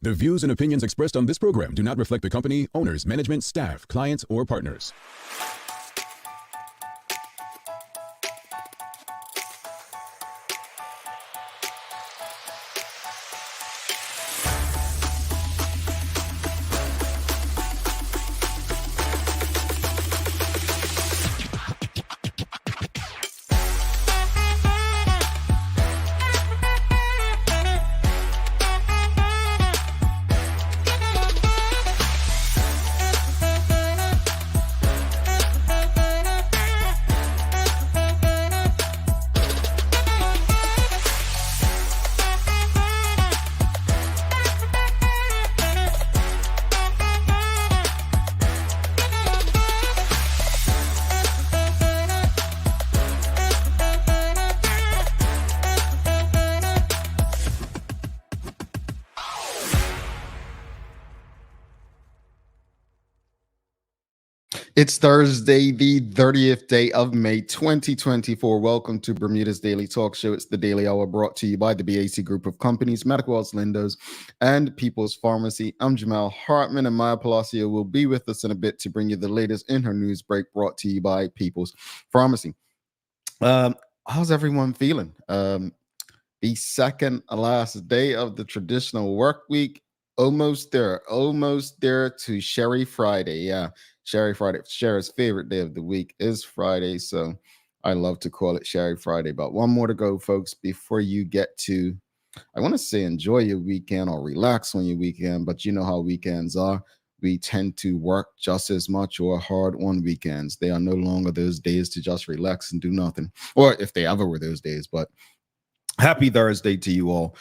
The views and opinions expressed on this program do not reflect the company, owners, management, staff, clients, or partners. It's Thursday, the 30th day of May, 2024. Welcome to Bermuda's Daily Talk Show. It's the Daily Hour brought to you by the BAC Group of Companies, Medical House Lindos, and People's Pharmacy. I'm Jamal Hartman, and Maya Palacio will be with us in a bit to bring you the latest in her news break brought to you by People's Pharmacy. How's everyone feeling? The second last day of the traditional work week. Almost there to Sherry Friday. Yeah, Sherry Friday. Sherry's favorite day of the week is Friday, so I love to call it Sherry Friday. But one more to go, folks, before you get to, I want to say enjoy your weekend or relax on your weekend, but you know how weekends are. We tend to work just as much or hard on weekends. They are no longer those days to just relax and do nothing, or if they ever were those days, but happy Thursday to you all.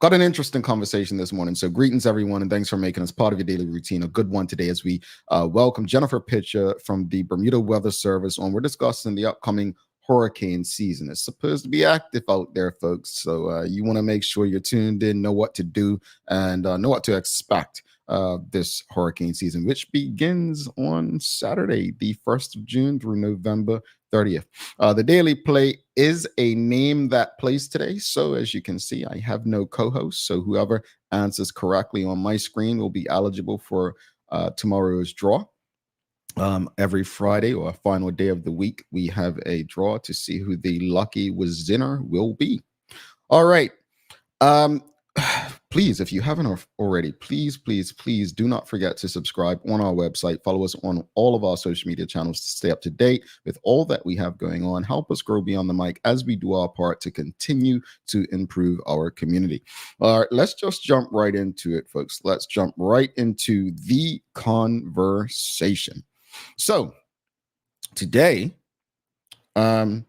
Got an interesting conversation this morning. So greetings, everyone, and thanks for making us part of your daily routine. A good one today as we welcome Jennifer Pitcher from the Bermuda Weather Service on. We're discussing the upcoming hurricane season. It's supposed to be active out there, folks. So you want to make sure you're tuned in, know what to do, and know what to expect this hurricane season, which begins on Saturday, the 1st of June through November 30th. The Daily Play is a name that plays today. So as you can see, I have no co-host. So whoever answers correctly on my screen will be eligible for tomorrow's draw. Every Friday or final day of the week, we have a draw to see who the lucky winner will be. All right. Please, if you haven't already, please do not forget to subscribe on our website. Follow us on all of our social media channels to stay up to date with all that we have going on. Help us grow beyond the mic as we do our part to continue to improve our community. All right, let's just jump right into it, folks. Let's jump right into the conversation. So today, we're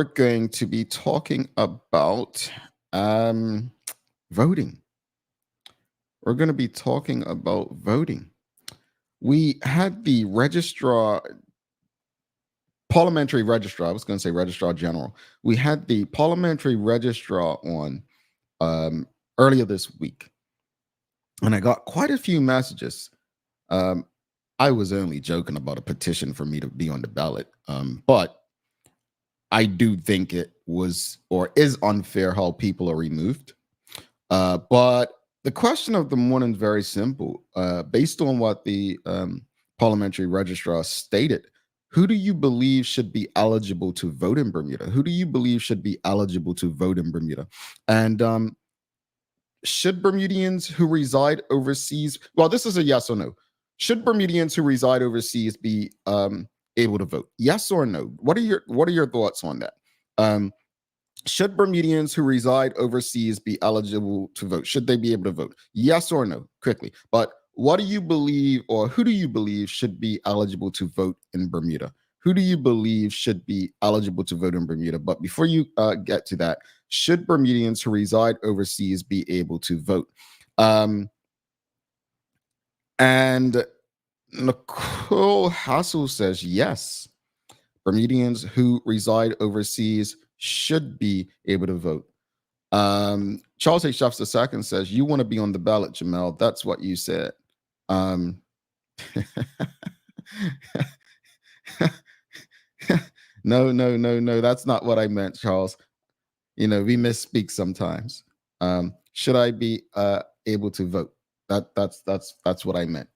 going to be talking about voting. We're going to be talking about voting. We had the parliamentary registrar, I was going to say registrar general. We had the parliamentary registrar on earlier this week, and I got quite a few messages. I was only joking about a petition for me to be on the ballot, but I do think it was or is unfair how people are removed. But the question of the morning is very simple. Based on what the parliamentary registrar stated, who do you believe should be eligible to vote in Bermuda? Who do you believe should be eligible to vote in Bermuda? And should Bermudians who reside overseas, well, this is a yes or no. Should Bermudians who reside overseas be able to vote? Yes or no? What are your thoughts on that? Should Bermudians who reside overseas be eligible to vote? Should they be able to vote? Yes or no? Quickly. But what do you believe, or who do you believe should be eligible to vote in Bermuda? Who do you believe should be eligible to vote in Bermuda? But before you get to that, should Bermudians who reside overseas be able to vote? And Nicole Hassel says yes. Bermudians who reside overseas should be able to vote. Charles H. Shuffs II says, you want to be on the ballot, Jamel. That's what you said. No, that's not what I meant, Charles. You know, we misspeak sometimes. should I be able to vote? That's what I meant.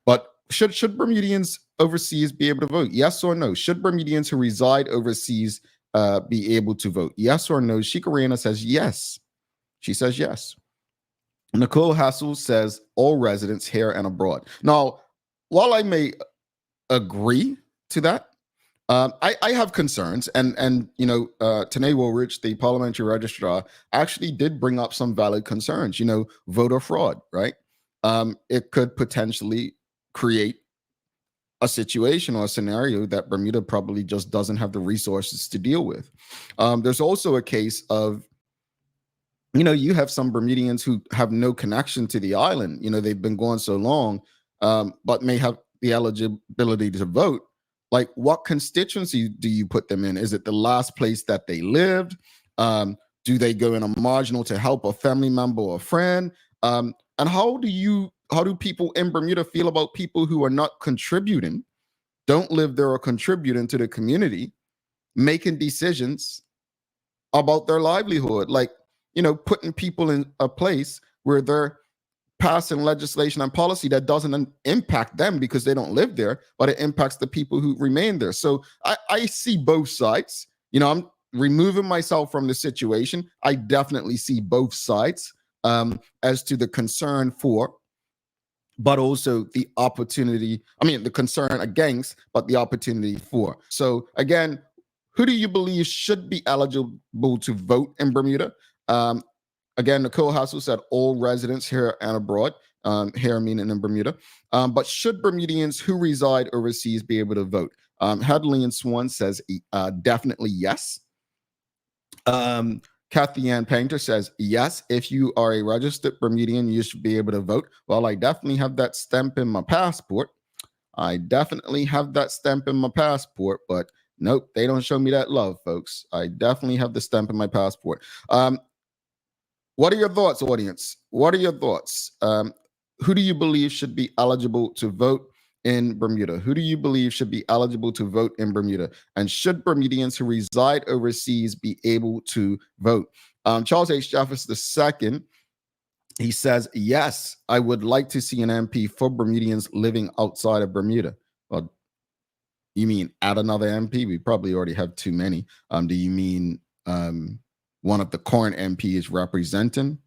But should Bermudians overseas be able to vote? Yes or no? Should Bermudians who reside overseas be able to vote? Yes or no? Shikarena says yes. She says yes. Nicole Hassel says all residents here and abroad. Now, while I may agree to that, I have concerns, and Tanae Woolrich, the parliamentary registrar, actually did bring up some valid concerns. Voter fraud, right? It could potentially create a situation or a scenario that Bermuda probably just doesn't have the resources to deal with. There's also a case of, you have some Bermudians who have no connection to the island. They've been gone so long, but may have the eligibility to vote. Like, what constituency do you put them in? Is it the last place that they lived? Do they go in a marginal to help a family member or a friend? And how do people in Bermuda feel about people who are not contributing, don't live there or contributing to the community, making decisions about their livelihood? Like, putting people in a place where they're passing legislation and policy that doesn't impact them because they don't live there, but it impacts the people who remain there. So I see both sides. I'm removing myself from the situation. I definitely see both sides as to the concern for, but also the opportunity. The concern against, but the opportunity for. So again, who do you believe should be eligible to vote in Bermuda? Again, Nicole Hassel said all residents here and abroad, here meaning in Bermuda. But should Bermudians who reside overseas be able to vote? Hadley and Swan says definitely yes. Kathy Ann Painter says yes. If you are a registered Bermudian, you should be able to vote. Well, I definitely have that stamp in my passport. But nope, they don't show me that love, folks. I definitely have the stamp in my passport. What are your thoughts, audience? What are your thoughts? Who do you believe should be eligible to vote in Bermuda? Who do you believe should be eligible to vote in Bermuda? And should Bermudians who reside overseas be able to vote? Charles H. Jefferson II, he says, yes, I would like to see an MP for Bermudians living outside of Bermuda. Well, you mean add another MP? We probably already have too many. Do you mean one of the current MPs representing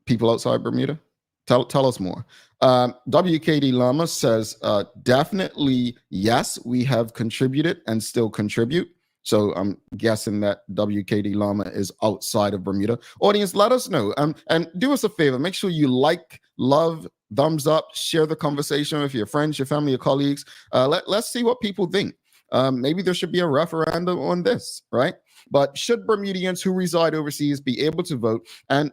people outside Bermuda? Tell us more. WKD Lama says, definitely yes, we have contributed and still contribute. So I'm guessing that WKD Lama is outside of Bermuda. Audience, let us know. And do us a favor. Make sure you like, love, thumbs up, share the conversation with your friends, your family, your colleagues. Let's see what people think. Maybe there should be a referendum on this, right? But should Bermudians who reside overseas be able to vote? And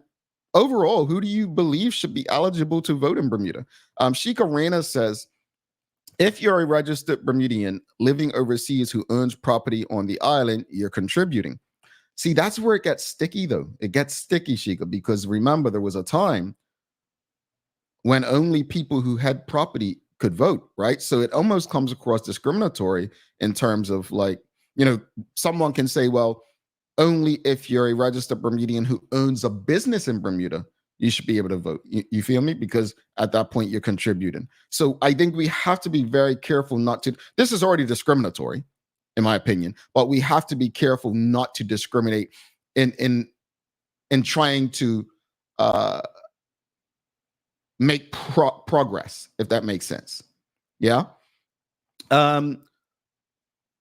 overall, who do you believe should be eligible to vote in Bermuda? Shika Reyna says, if you're a registered Bermudian living overseas who owns property on the island, you're contributing. See, that's where it gets sticky, though. It gets sticky, Shika, because remember, there was a time when only people who had property could vote, right? So it almost comes across discriminatory in terms of, like, someone can say, well, only if you're a registered Bermudian who owns a business in Bermuda, you should be able to vote. You feel me? Because at that point, you're contributing. So I think we have to be very careful not to, this is already discriminatory, in my opinion, but we have to be careful not to discriminate in trying to make progress, if that makes sense. Yeah. Who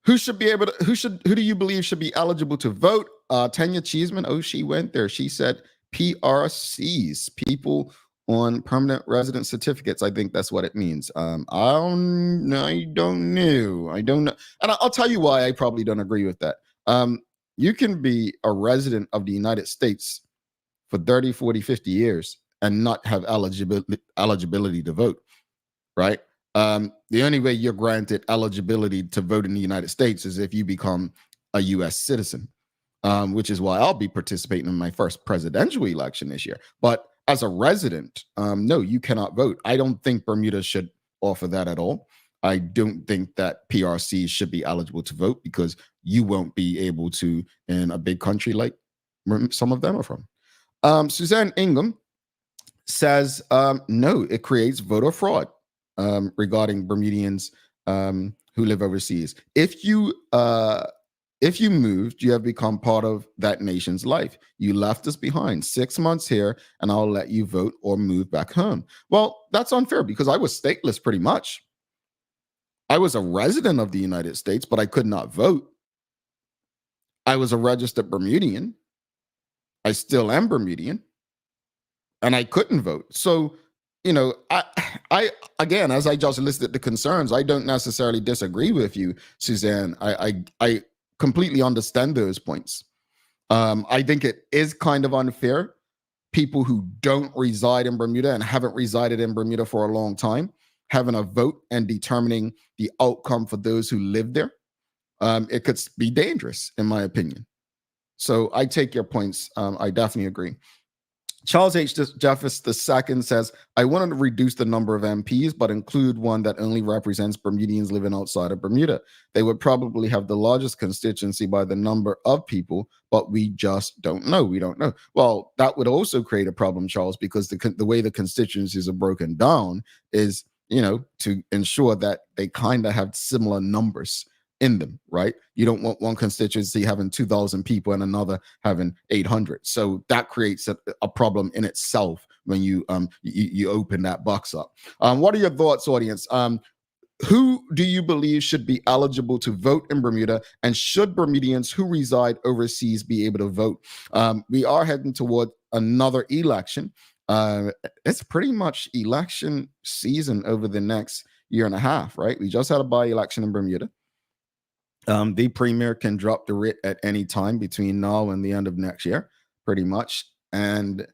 do you believe should be eligible to vote? Tanya Cheeseman, she went there. She said PRCs, people on permanent resident certificates. I think that's what it means. I don't know. And I'll tell you why I probably don't agree with that. You can be a resident of the United States for 30, 40, 50 years and not have eligibility to vote, right? The only way you're granted eligibility to vote in the United States is if you become a U.S. citizen, which is why I'll be participating in my first presidential election this year. But as a resident, no, you cannot vote. I don't think Bermuda should offer that at all. I don't think that PRCs should be eligible to vote because you won't be able to in a big country like some of them are from. Suzanne Ingham says, no, it creates voter fraud regarding Bermudians who live overseas. If you moved, you have become part of that nation's life. You left us behind 6 months here, and I'll let you vote or move back home. Well, that's unfair because I was stateless pretty much. I was a resident of the United States, but I could not vote. I was a registered Bermudian. I still am Bermudian, and I couldn't vote. So, I again, as I just listed the concerns, I don't necessarily disagree with you, Suzanne. I completely understand those points. I think it is kind of unfair. People who don't reside in Bermuda and haven't resided in Bermuda for a long time having a vote and determining the outcome for those who live there. It could be dangerous, in my opinion. So I take your points. I definitely agree. Charles H. Jeffers II says, I wanted to reduce the number of MPs, but include one that only represents Bermudians living outside of Bermuda. They would probably have the largest constituency by the number of people, but we just don't know. We don't know. Well, that would also create a problem, Charles, because the way the constituencies are broken down is, to ensure that they kind of have similar numbers in them, right? You don't want one constituency having 2,000 people and another having 800. So that creates a problem in itself when you open that box up. What are your thoughts, audience? Who do you believe should be eligible to vote in Bermuda, and should Bermudians who reside overseas be able to vote? We are heading toward another election. It's pretty much election season over the next year and a half, right? We just had a by-election in Bermuda. The premier can drop the writ at any time between now and the end of next year, pretty much. And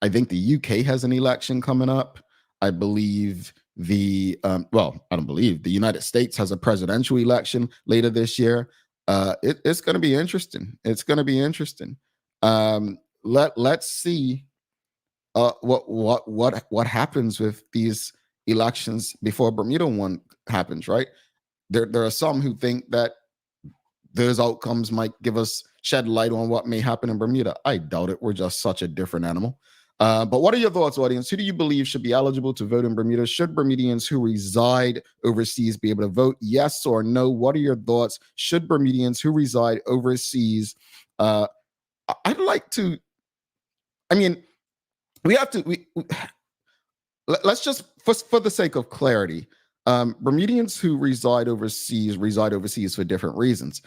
I think the UK has an election coming up. I believe I don't believe the United States has a presidential election later this year. It's going to be interesting. It's going to be interesting. Let's see what happens with these elections before Bermuda one happens, right? There are some who think that those outcomes might shed light on what may happen in Bermuda. I doubt it. We're just such a different animal. But what are your thoughts, audience? Who do you believe should be eligible to vote in Bermuda? Should Bermudians who reside overseas be able to vote? Yes or no? What are your thoughts? Should Bermudians who reside overseas? I'd like to. I mean, we have to. Let's just, for the sake of clarity, Bermudians who reside overseas for different reasons.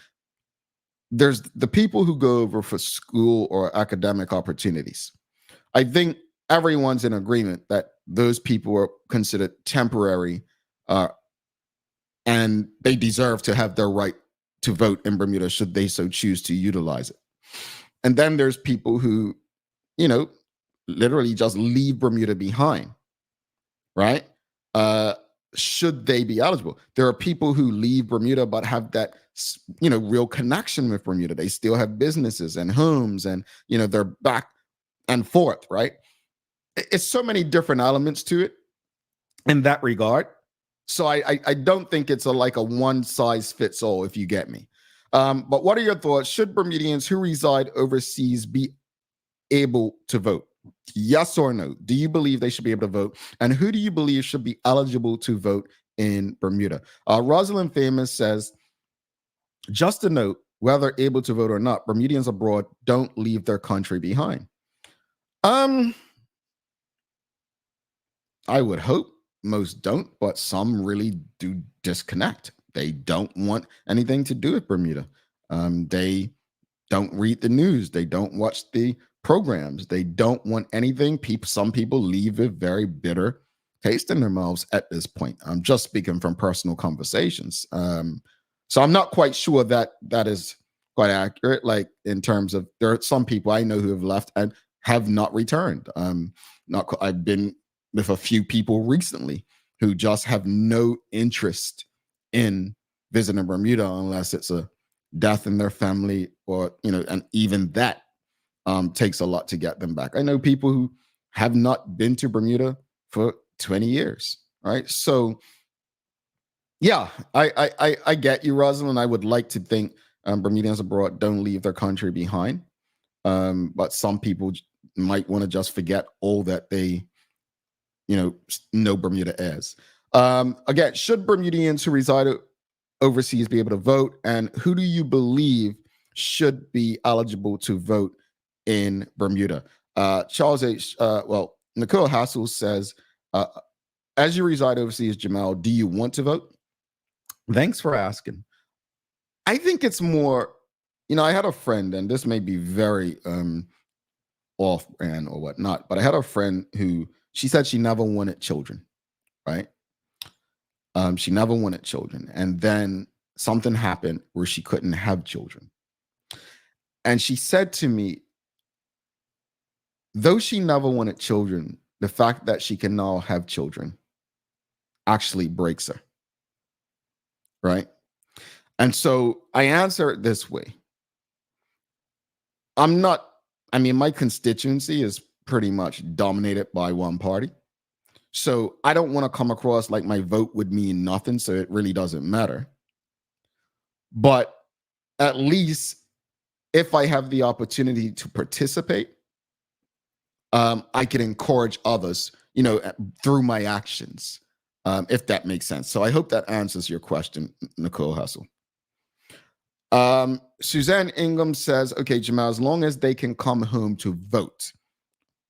There's the people who go over for school or academic opportunities. I think everyone's in agreement that those people are considered temporary, and they deserve to have their right to vote in Bermuda should they so choose to utilize it. And then there's people who, literally just leave Bermuda behind, right? Should they be eligible? There are people who leave Bermuda but have that, real connection with Bermuda. They still have businesses and homes, and they're back and forth, right? It's so many different elements to it in that regard. So I don't think it's a one size fits all, if you get me. But what are your thoughts? Should Bermudians who reside overseas be able to vote? Yes or no? Do you believe they should be able to vote? And who do you believe should be eligible to vote in Bermuda? Rosalind Famous says, just a note, whether able to vote or not, Bermudians abroad don't leave their country behind. I would hope most don't, but some really do disconnect. They don't want anything to do with Bermuda. They don't read the news. They don't watch the programs. They don't want anything. Some people leave with very bitter taste in their mouths at this point. I'm just speaking from personal conversations. So I'm not quite sure that is quite accurate. Like in terms of, there are some people I know who have left and have not returned. I've been with a few people recently who just have no interest in visiting Bermuda unless it's a death in their family, or and even that takes a lot to get them back. I know people who have not been to Bermuda for 20 years, right? So yeah, I get you, Rosalind. I would like to think Bermudians abroad don't leave their country behind. But some people might want to just forget all that they, know Bermuda as. Again, should Bermudians who reside overseas be able to vote? And who do you believe should be eligible to vote in Bermuda? Charles H. Nicole Hassel says, as you reside overseas, Jamal, do you want to vote? Thanks for asking. I think it's more, I had a friend, and this may be very off brand or whatnot, but I had a friend who she said she never wanted children, right? She never wanted children. And then something happened where she couldn't have children. And she said to me, though she never wanted children, the fact that she can now have children actually breaks her, right? And so I answer it this way. My constituency is pretty much dominated by one party. So I don't want to come across like my vote would mean nothing, so it really doesn't matter. But at least if I have the opportunity to participate, I can encourage others, through my actions, if that makes sense. So I hope that answers your question, Nicole Hustle. Suzanne Ingham says, okay, Jamal, as long as they can come home to vote.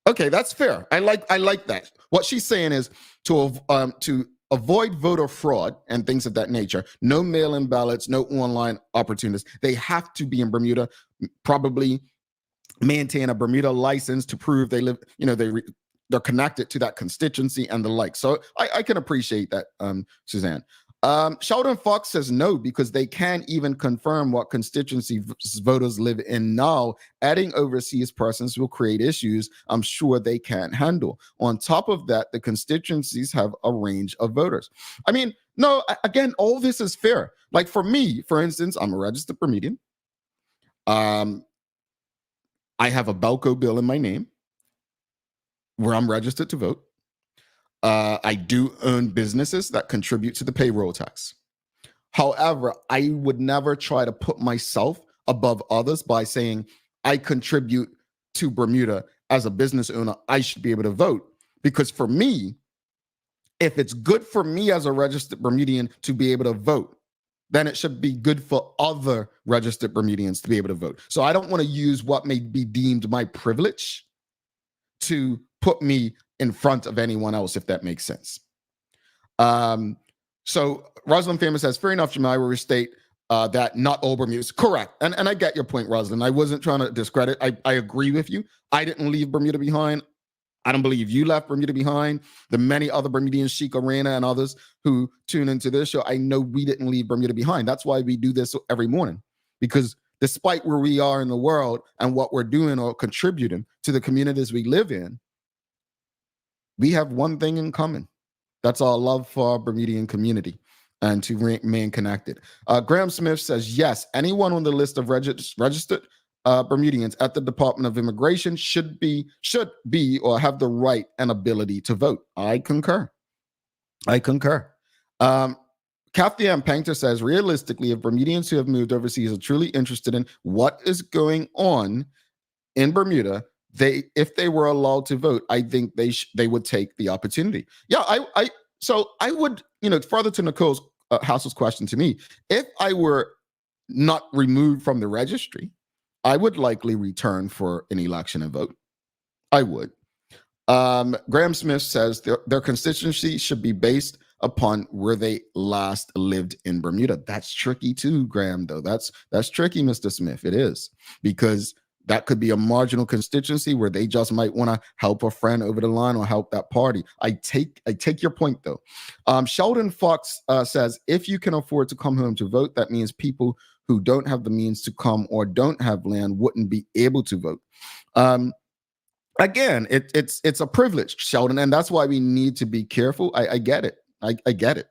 Okay, that's fair. I like that. What she's saying is to avoid voter fraud and things of that nature, no mail-in ballots, no online opportunities. They have to be in Bermuda, probably maintain a Bermuda license to prove they live, they're connected to that constituency and the like. So I can appreciate that, Suzanne. Sheldon Fox says no, because they can't even confirm what constituency voters live in now. Adding overseas persons will create issues I'm sure they can't handle. On top of that, the constituencies have a range of voters. No, again, all this is fair. Like for me, for instance, I'm a registered Bermudian. I have a Belco bill in my name where I'm registered to vote. I do own businesses that contribute to the payroll tax. However, I would never try to put myself above others by saying I contribute to Bermuda as a business owner. I should be able to vote, because for me, if it's good for me as a registered Bermudian to be able to vote, then it should be good for other registered Bermudians to be able to vote. So I don't want to use what may be deemed my privilege to put me in front of anyone else, if that makes sense. So Rosalind Famous says, fair enough, Jamal, I will restate that not all Bermuda. Correct. And I get your point, Rosalind. I wasn't trying to discredit. I agree with you. I didn't leave Bermuda behind. I don't believe you left Bermuda behind. The many other Bermudians, Sheik Arena and others who tune into this show, I know we didn't leave Bermuda behind. That's why we do this every morning, because despite where we are in the world and what we're doing or contributing to the communities we live in, we have one thing in common. That's our love for our Bermudian community and to remain connected. Graham Smith says, yes, anyone on the list of registered Bermudians at the Department of Immigration should be or have the right and ability to vote. I concur. Kathy Ann Painter says, realistically, if Bermudians who have moved overseas are truly interested in what is going on in Bermuda, if they were allowed to vote, I think they would take the opportunity. Yeah, so I would, further to Nicole's House's question to me, if I were not removed from the registry, I would likely return for an election and vote. I would. Graham Smith says their constituency should be based upon where they last lived in Bermuda. That's tricky too, Graham, though. That's tricky, Mr. Smith. It is, because that could be a marginal constituency where they just might want to help a friend over the line or help that party. I take your point, though. Sheldon Fox says, if you can afford to come home to vote, that means people who don't have the means to come or don't have land wouldn't be able to vote. Again, it's a privilege, Sheldon, and that's why we need to be careful. I get it. I get it.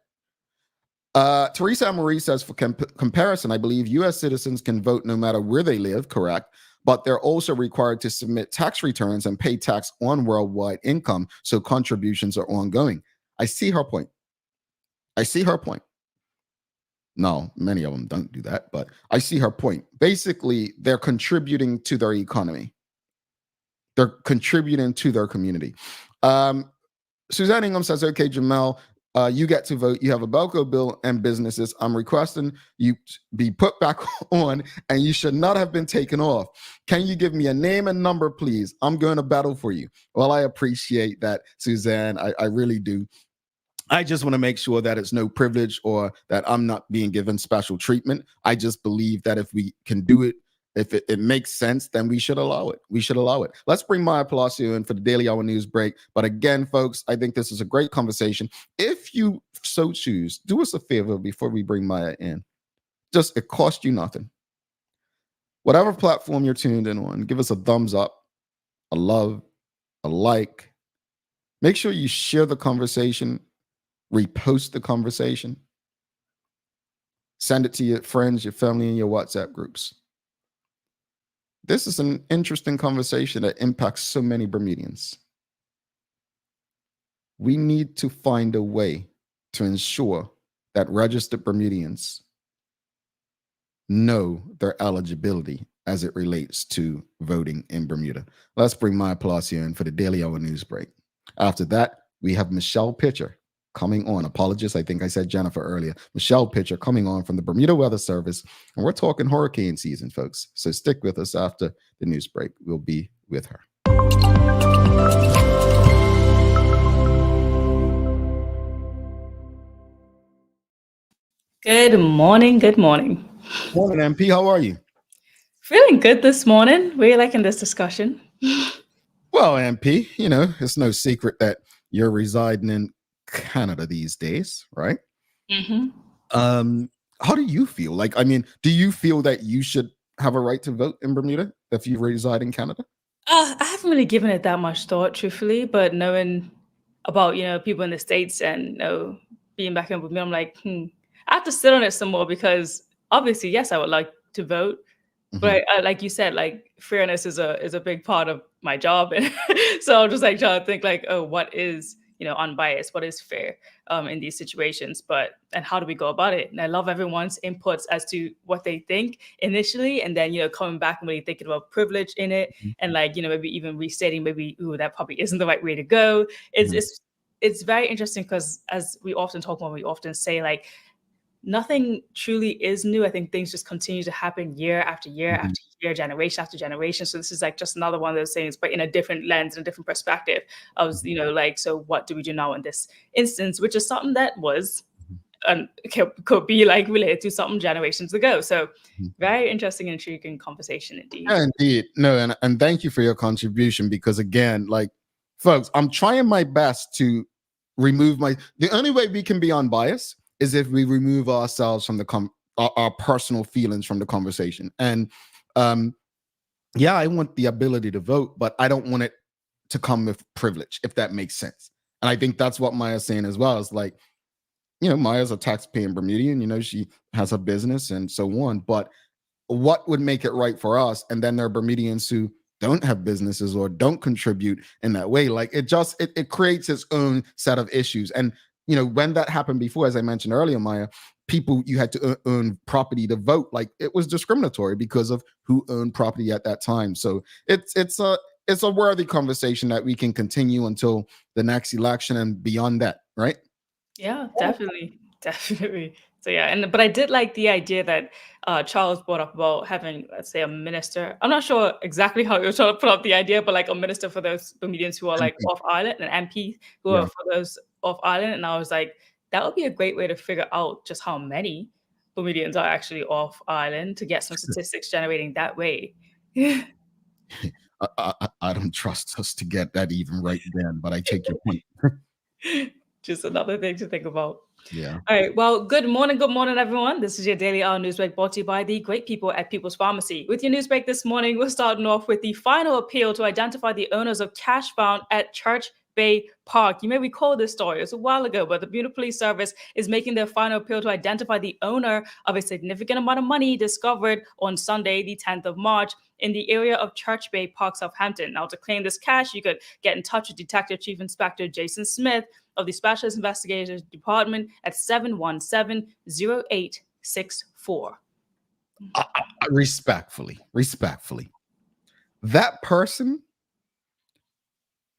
Teresa Marie says, for comparison, I believe U.S. citizens can vote no matter where they live, correct? But they're also required to submit tax returns and pay tax on worldwide income, so contributions are ongoing. I see her point. No, many of them don't do that, but I see her point. Basically, they're contributing to their economy. they're contributing to their community. Suzanne Ingham says, okay, Jamel, you get to vote. You have a Belco bill and businesses. I'm requesting you be put back on, and you should not have been taken off. Can you give me a name and number, please? I'm going to battle for you. Well, I appreciate that, Suzanne. I really do. I just want to make sure that it's no privilege or that I'm not being given special treatment. I just believe that if we can do it, if it makes sense, then we should allow it. We should allow it. Let's bring Maya Palacio in for the Daily Hour News Break. But again, folks, I think this is a great conversation. If you so choose, do us a favor before we bring Maya in. Just, it costs you nothing. Whatever platform you're tuned in on, give us a thumbs up, a love, a like. Make sure you share the conversation. Repost the conversation. Send it to your friends, your family, and your WhatsApp groups. This is an interesting conversation that impacts so many Bermudians. We need to find a way to ensure that registered Bermudians know their eligibility as it relates to voting in Bermuda. Let's bring Maya Palacio in for the Daily Hour News Break. After that, we have Michelle Pitcher coming on. Apologies, I think I said Jennifer earlier. Michelle Pitcher coming on from the Bermuda Weather Service. And we're talking hurricane season, folks. So stick with us after the news break. We'll be with her. Good morning. Good morning. Morning, MP. How are you? Feeling good this morning. Really liking this discussion. Well, MP, you know, it's no secret that you're residing in Canada these days, right? Mm-hmm. How do you feel? Like, I mean, do you feel that you should have a right to vote in Bermuda if you reside in Canada? I haven't really given it that much thought, truthfully, but knowing about, people in the States and, being back in Bermuda, I'm like, I have to sit on it some more because obviously, yes, I would like to vote. But like you said, like fairness is a big part of my job, and so I'm just like trying to think like, oh, what is unbiased, what is fair in these situations, and how do we go about it? And I love everyone's inputs as to what they think initially, and then coming back and really thinking about privilege in it, and like maybe even restating maybe that probably isn't the right way to go. It's very interesting because as we often talk about, we often say like, nothing truly is new. I think things just continue to happen year after year after year, generation after generation. So this is like just another one of those things, but in a different lens and a different perspective. I was, like, so what do we do now in this instance, which is something that was could be like related to something generations ago. So very interesting and intriguing conversation indeed. Yeah, indeed. No, and thank you for your contribution because again, like folks, I'm trying my best to remove the only way we can be unbiased is if we remove ourselves from our personal feelings from the conversation. And yeah, I want the ability to vote, but I don't want it to come with privilege, if that makes sense. And I think that's what Maya's saying as well. It's like, Maya's a tax-paying Bermudian, she has a business and so on. But what would make it right for us? And then there are Bermudians who don't have businesses or don't contribute in that way. Like it creates its own set of issues. And when that happened before, as I mentioned earlier, Maya, you had to own property to vote. Like it was discriminatory because of who owned property at that time. So it's a worthy conversation that we can continue until the next election and beyond that, right? Yeah, definitely. So yeah, but I did like the idea that Charles brought up about having, let's say, a minister. I'm not sure exactly how he was trying to put up the idea, but like a minister for those Bermudians who are like off island, an MP who are for those off island. And I was like, that would be a great way to figure out just how many Bermudians are actually off island to get some statistics generating that way. I don't trust us to get that even right then, but I take your point. Just another thing to think about. Yeah. All right. Well, good morning, everyone. This is your Daily Hour News Break brought to you by the great people at People's Pharmacy. With your news break this morning, we're starting off with the final appeal to identify the owners of cash found at Church Bay Park. You may recall this story. It was a while ago, but the Bermuda Police Service is making their final appeal to identify the owner of a significant amount of money discovered on Sunday, the 10th of March, in the area of Church Bay Park, Southampton. Now, to claim this cash, you could get in touch with Detective Chief Inspector Jason Smith of the Specialist Investigators Department at 717-0864. Respectfully, that person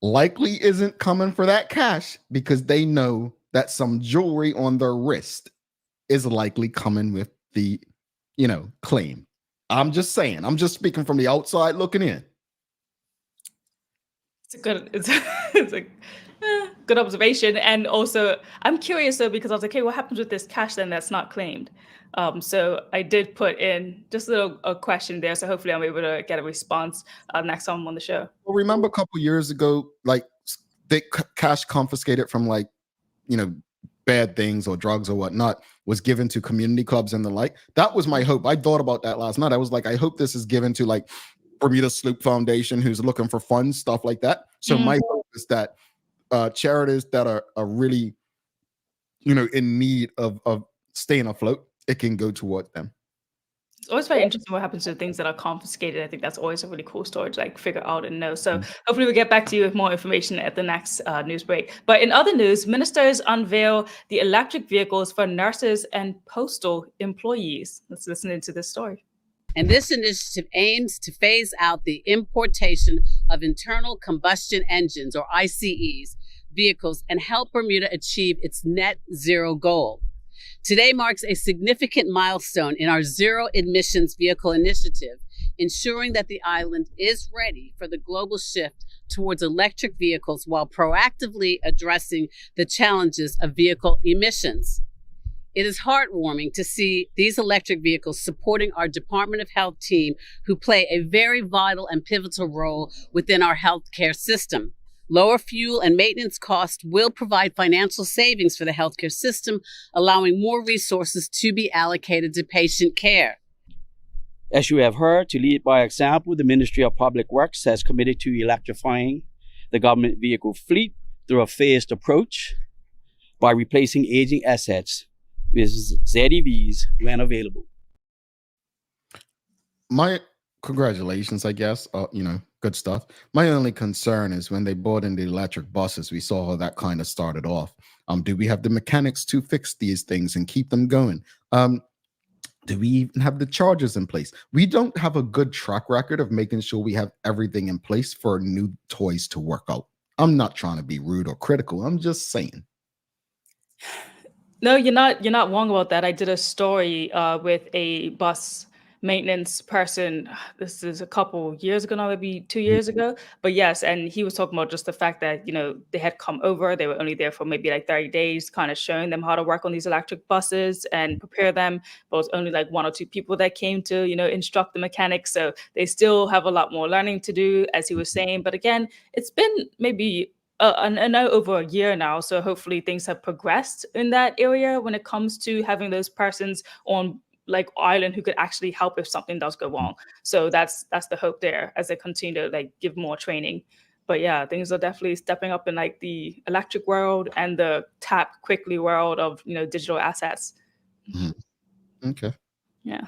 likely isn't coming for that cash because they know that some jewelry on their wrist is likely coming with the, claim. I'm just saying. I'm just speaking from the outside looking in. It's a good observation. And also, I'm curious though, because I was like, okay, what happens with this cash then that's not claimed? So I did put in just a question there. So hopefully I'm able to get a response next time I'm on the show. Well, remember a couple years ago, like cash confiscated from like, bad things or drugs or whatnot was given to community clubs and the like. That was my hope. I thought about that last night. I was like, I hope this is given to like Bermuda Sloop Foundation, who's looking for funds, stuff like that. So my hope is that charities that are really, in need of staying afloat, it can go toward them. It's always very interesting what happens to things that are confiscated. I think that's always a really cool story to like figure out and know. So hopefully we'll get back to you with more information at the next news break. But in other news, ministers unveil the electric vehicles for nurses and postal employees. Let's listen into this story. And this initiative aims to phase out the importation of internal combustion engines, or ICEs, vehicles and help Bermuda achieve its net zero goal. Today marks a significant milestone in our zero emissions vehicle initiative, ensuring that the island is ready for the global shift towards electric vehicles while proactively addressing the challenges of vehicle emissions. It is heartwarming to see these electric vehicles supporting our Department of Health team, who play a very vital and pivotal role within our healthcare system. Lower fuel and maintenance costs will provide financial savings for the healthcare system, allowing more resources to be allocated to patient care. As you have heard, to lead by example, the Ministry of Public Works has committed to electrifying the government vehicle fleet through a phased approach by replacing aging assets with ZEVs when available. My congratulations, I guess. Good stuff. My only concern is when they brought in the electric buses, we saw how that kind of started off. Do we have the mechanics to fix these things and keep them going? Do we even have the chargers in place? We don't have a good track record of making sure we have everything in place for new toys to work out. I'm not trying to be rude or critical. I'm just saying. No, you're not wrong about that. I did a story with a bus maintenance person. This is a couple years ago now, maybe 2 years ago. But yes, and he was talking about just the fact that, they had come over. They were only there for maybe like 30 days, kind of showing them how to work on these electric buses and prepare them. But it was only like 1 or 2 people that came to, instruct the mechanics. So they still have a lot more learning to do, as he was saying. But again, it's been maybe I know over a year now, so hopefully things have progressed in that area when it comes to having those persons on like island who could actually help if something does go wrong. So that's the hope there as they continue to like give more training. But yeah, things are definitely stepping up in like the electric world and the tap quickly world of digital assets. Okay. Yeah.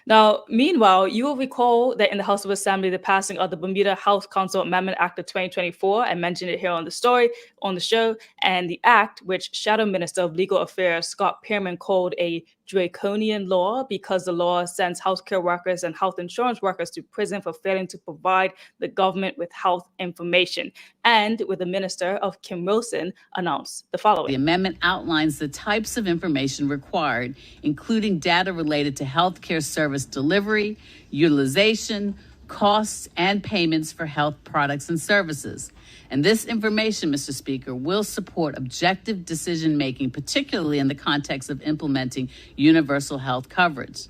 Now, meanwhile, you will recall that in the House of Assembly, the passing of the Bermuda Health Council Amendment Act of 2024, I mentioned it here on the show, and the act, which Shadow Minister of Legal Affairs Scott Pearman called a draconian law because the law sends healthcare workers and health insurance workers to prison for failing to provide the government with health information. And with the Minister of Kim Wilson announced the following. The amendment outlines the types of information required, including data related to healthcare service delivery, utilization, costs, and payments for health products and services. And this information, Mr. Speaker, will support objective decision-making, particularly in the context of implementing universal health coverage.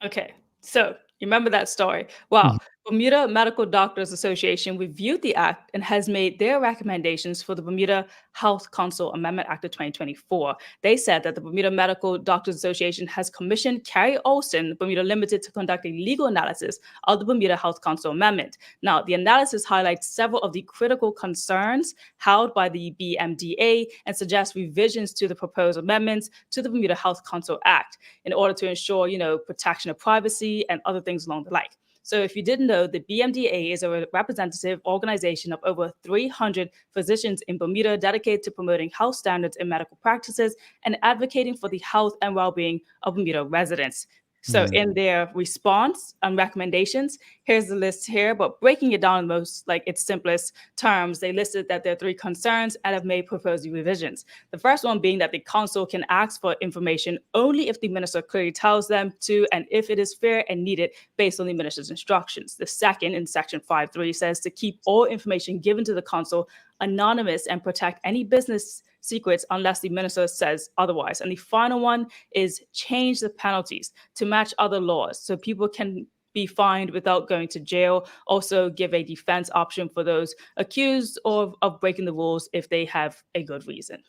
Okay, so you remember that story. Wow. Bermuda Medical Doctors Association reviewed the act and has made their recommendations for the Bermuda Health Council Amendment Act of 2024. They said that the Bermuda Medical Doctors Association has commissioned Carrie Olson, Bermuda Limited, to conduct a legal analysis of the Bermuda Health Council Amendment. Now, the analysis highlights several of the critical concerns held by the BMDA and suggests revisions to the proposed amendments to the Bermuda Health Council Act in order to ensure, protection of privacy and other things along the like. So if you didn't know, the BMDA is a representative organization of over 300 physicians in Bermuda dedicated to promoting health standards in medical practices and advocating for the health and well-being of Bermuda residents. So in their response and recommendations, here's the list here, but breaking it down in most like its simplest terms, they listed that there are 3 concerns and have made proposed revisions. The first one being that the council can ask for information only if the minister clearly tells them to, and if it is fair and needed based on the minister's instructions. The second, in section 5.3, says to keep all information given to the council anonymous and protect any business secrets unless the minister says otherwise. And the final one is change the penalties to match other laws so people can be fined without going to jail. Also give a defense option for those accused of breaking the rules if they have a good reason.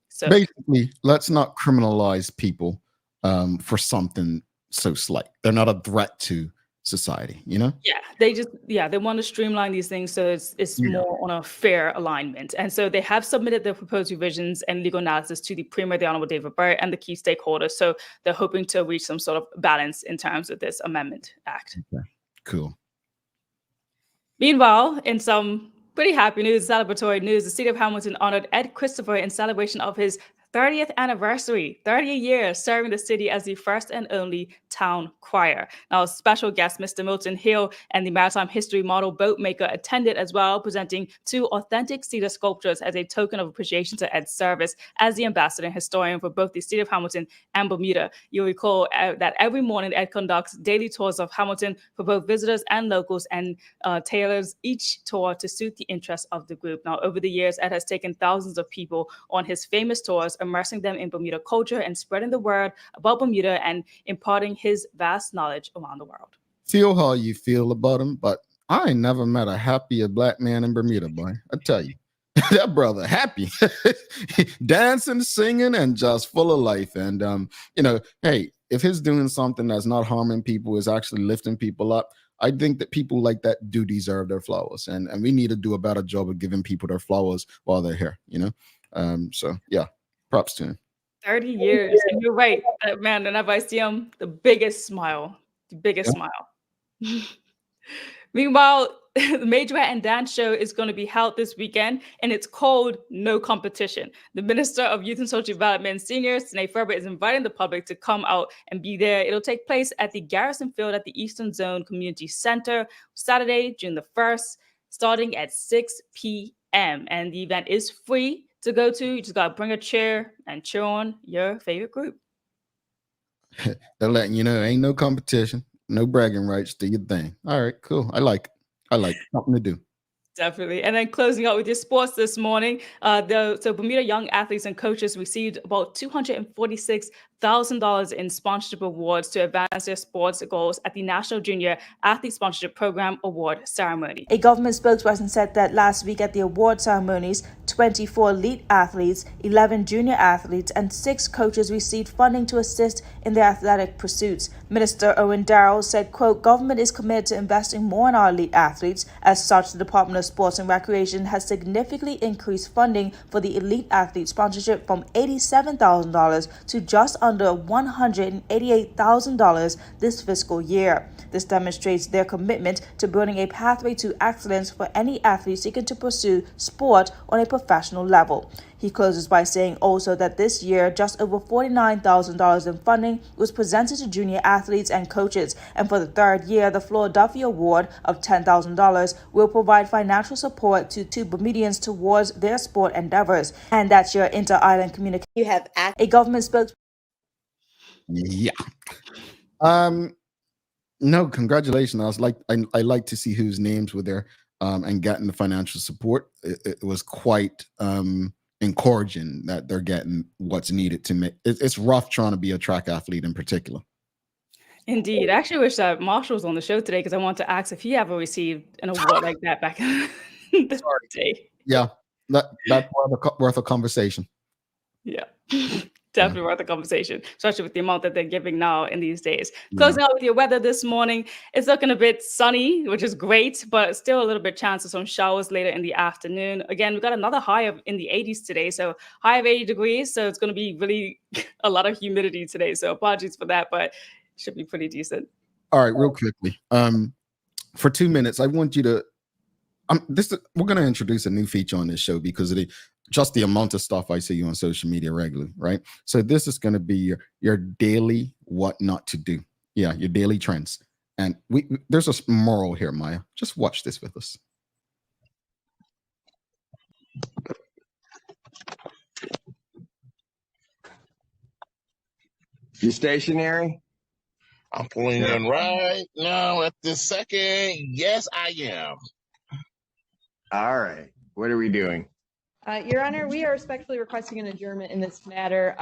So basically, let's not criminalize people for something so slight. They're not a threat to society, you know? They want to streamline these things so it's more on a fair alignment. And so they have submitted their proposed revisions and legal analysis to the Premier, the Honorable David Byrd, and the key stakeholders. So they're hoping to reach some sort of balance in terms of this amendment act. Okay. Cool. Meanwhile, in some pretty happy news, celebratory news, the city of Hamilton honored Ed Christopher in celebration of his 30th anniversary, 30 years serving the city as the first and only town crier. Now, special guest Mr. Milton Hill and the Maritime History Model boat maker attended as well, presenting 2 authentic cedar sculptures as a token of appreciation to Ed's service as the ambassador and historian for both the city of Hamilton and Bermuda. You'll recall that every morning Ed conducts daily tours of Hamilton for both visitors and locals and tailors each tour to suit the interests of the group. Now, over the years, Ed has taken thousands of people on his famous tours, immersing them in Bermuda culture and spreading the word about Bermuda and imparting his vast knowledge around the world. Feel how you feel about him, but I ain't never met a happier black man in Bermuda, boy. I tell you, that brother happy, dancing, singing, and just full of life. And hey, if he's doing something that's not harming people, is actually lifting people up, I think that people like that do deserve their flowers, and we need to do a better job of giving people their flowers while they're here. So yeah. Props to him. 30 years. And you're right, man. Whenever I see him, the biggest smile. Meanwhile, the Majorette and Dance Show is going to be held this weekend, and it's called No Competition. The Minister of Youth and Social Development, Senior Sinead Ferber, is inviting the public to come out and be there. It'll take place at the Garrison Field at the Eastern Zone Community Center, Saturday, June the 1st, starting at 6 p.m. And the event is free to go to. You just gotta bring a chair and cheer on your favorite group. They're letting you know ain't no competition, no bragging rights, do your thing. All right, cool. I like something to do. Definitely. And then closing out with your sports this morning, so Bermuda young athletes and coaches received about $246,000 in sponsorship awards to advance their sports goals at the National Junior Athlete Sponsorship Program Award Ceremony. A government spokesperson said that last week at the award ceremonies, 24 elite athletes, 11 junior athletes, and 6 coaches received funding to assist in their athletic pursuits. Minister Owen Darrell said, quote, government is committed to investing more in our elite athletes. As such, the Department of Sports and Recreation has significantly increased funding for the elite athlete sponsorship from $87,000 to just under $188,000 this fiscal year. This demonstrates their commitment to building a pathway to excellence for any athlete seeking to pursue sport on a professional level. He closes by saying also that this year, just over $49,000 in funding was presented to junior athletes and coaches. And for the 3rd year, the Philadelphia Award of $10,000 will provide financial support to 2 Bermudians towards their sport endeavors. And that's your inter-island communication. You have a government spokesperson. Yeah. No, congratulations. I like to see whose names were there and getting the financial support. It was quite encouraging that they're getting what's needed to make it's rough trying to be a track athlete in particular. Indeed. I actually wish that Marshall was on the show today because I want to ask if he ever received an award like that back in the day. Yeah, that's worth a conversation. Yeah. Definitely worth a conversation, especially with the amount that they're giving now in these days. Closing out with your weather this morning, it's looking a bit sunny, which is great, but still a little bit chance of some showers later in the afternoon. Again, we've got another high in the 80s today, so high of 80 degrees, so it's going to be really a lot of humidity today, so apologies for that, but it should be pretty decent. All right, real quickly, for 2 minutes, I want you to we're going to introduce a new feature on this show because of just the amount of stuff I see you on social media regularly, right? So this is going to be your daily what not to do. Yeah, your daily trends. And there's a moral here, Maya. Just watch this with us. You stationary? I'm pulling in right now at this second. Yes, I am. All right. What are we doing? Your Honor, we are respectfully requesting an adjournment in this matter,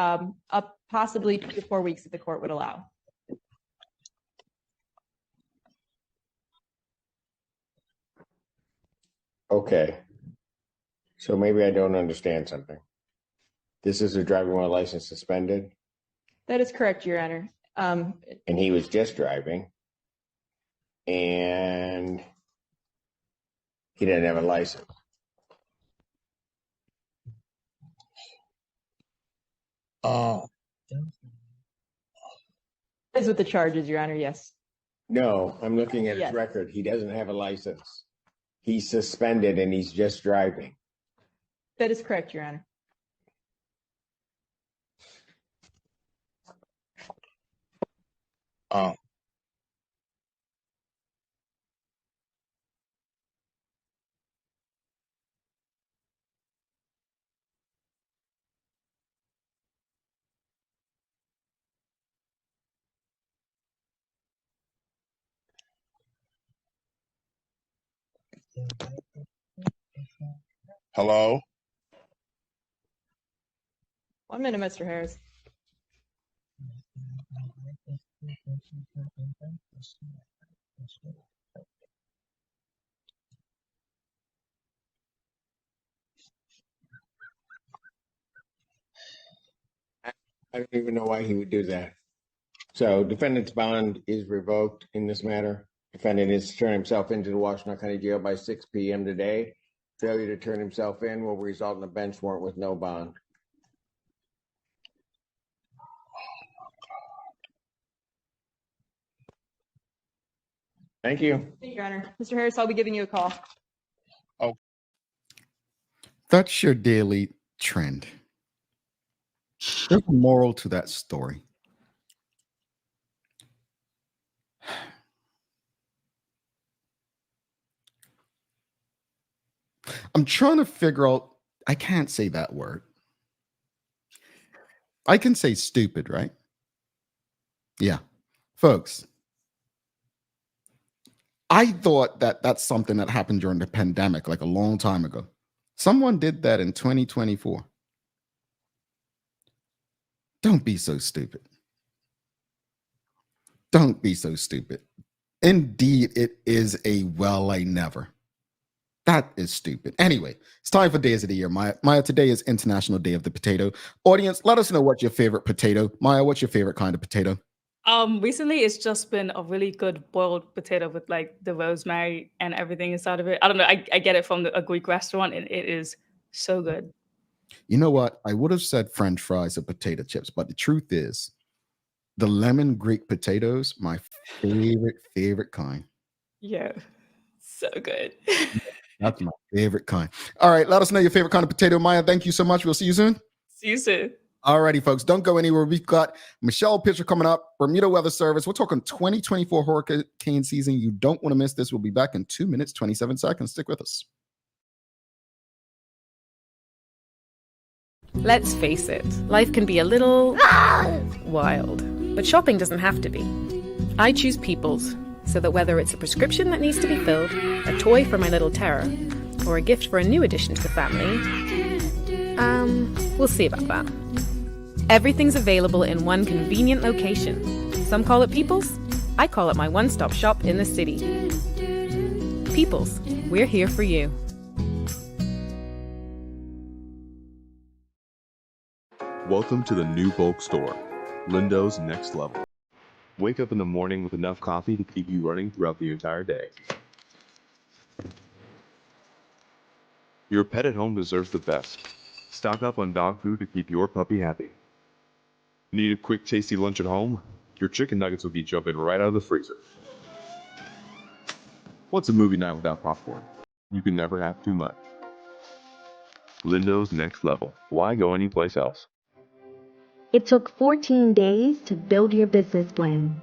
up possibly 2 to 4 weeks if the court would allow. Okay. So maybe I don't understand something. This is a driving while license suspended, That is correct, Your Honor. and he was just driving, and he didn't have a license. Is with the charges, Your Honor, yes. No, I'm looking at his Yes. record. He doesn't have a license. He's suspended, and he's just driving. That is correct, Your Honor. Hello? 1 minute, Mr. Harris. I don't even know why he would do that. So defendant's bond is revoked in this matter. Defendant is to turn himself into the Washington County Jail by 6 p.m. today. Failure to turn himself in will result in a bench warrant with no bond. Thank you. Thank you, Your Honor. Mr. Harris, I'll be giving you a call. That's your daily trend. There's a moral to that story. I'm trying to figure out, I can't say that word. I can say stupid, right? Yeah. Folks, I thought that that's something that happened during the pandemic, like a long time ago. Someone did that in 2024. Don't be so stupid. Don't be so stupid. Indeed, it is a well, I never. That is stupid. Anyway, it's time for Days of the Year. Maya, today is International Day of the Potato. Audience, let us know what's your favorite potato. Maya, what's your favorite kind of potato? Recently it's just been a really good boiled potato with like the rosemary and everything inside of it. I don't know. I get it from a Greek restaurant and it is so good. You know what? I would have said French fries or potato chips, but the truth is, the lemon Greek potatoes, my favorite kind. Yeah, so good. That's my favorite kind. All right, let us know your favorite kind of potato. Maya, thank you so much. We'll see you soon. See you soon. All righty, folks. Don't go anywhere. We've got Michelle Pitcher coming up, Bermuda Weather Service. We're talking 2024 hurricane season. You don't want to miss this. We'll be back in 2 minutes, 27 seconds. Stick with us. Let's face it, life can be a little wild, but shopping doesn't have to be. I choose People's, so that whether it's a prescription that needs to be filled, a toy for my little terror, or a gift for a new addition to the family, we'll see about that. Everything's available in one convenient location. Some call it People's, I call it my one-stop shop in the city. People's, we're here for you. Welcome to the new bulk store, Lindo's Next Level. Wake up in the morning with enough coffee to keep you running throughout the entire day. Your pet at home deserves the best. Stock up on dog food to keep your puppy happy. Need a quick tasty lunch at home? Your chicken nuggets will be jumping right out of the freezer. What's a movie night without popcorn? You can never have too much. Lindo's Next Level. Why go anyplace else? It took 14 days to build your business plan.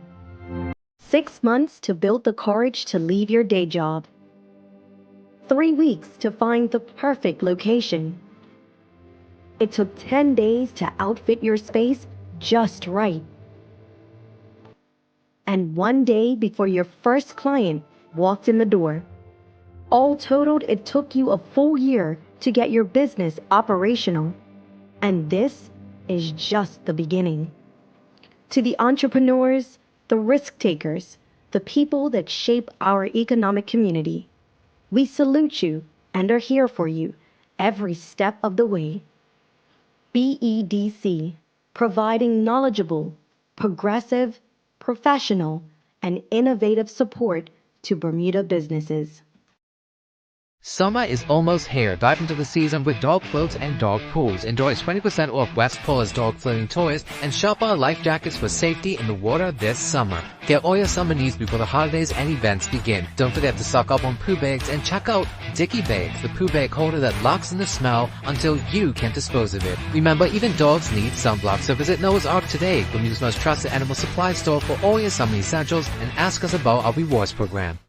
6 months to build the courage to leave your day job. 3 weeks to find the perfect location. It took 10 days to outfit your space just right. And 1 day before your first client walked in the door. All totaled, it took you a full year to get your business operational. And this is just the beginning. To the entrepreneurs, the risk takers, the people that shape our economic community, we salute you and are here for you every step of the way. BEDC, providing knowledgeable, progressive, professional, and innovative support to Bermuda businesses. Summer is almost here. Dive into the season with dog floats and dog pools. Enjoy 20% off West Paul's dog floating toys and shop our life jackets for safety in the water this summer. Get all your summer needs before the holidays and events begin. Don't forget to stock up on poo bags and check out Dicky Bags, the poo bag holder that locks in the smell until you can dispose of it. Remember, even dogs need sunblock, so visit Noah's Ark today, Bermuda's most trusted animal supply store for all your summer essentials, and ask us about our rewards program.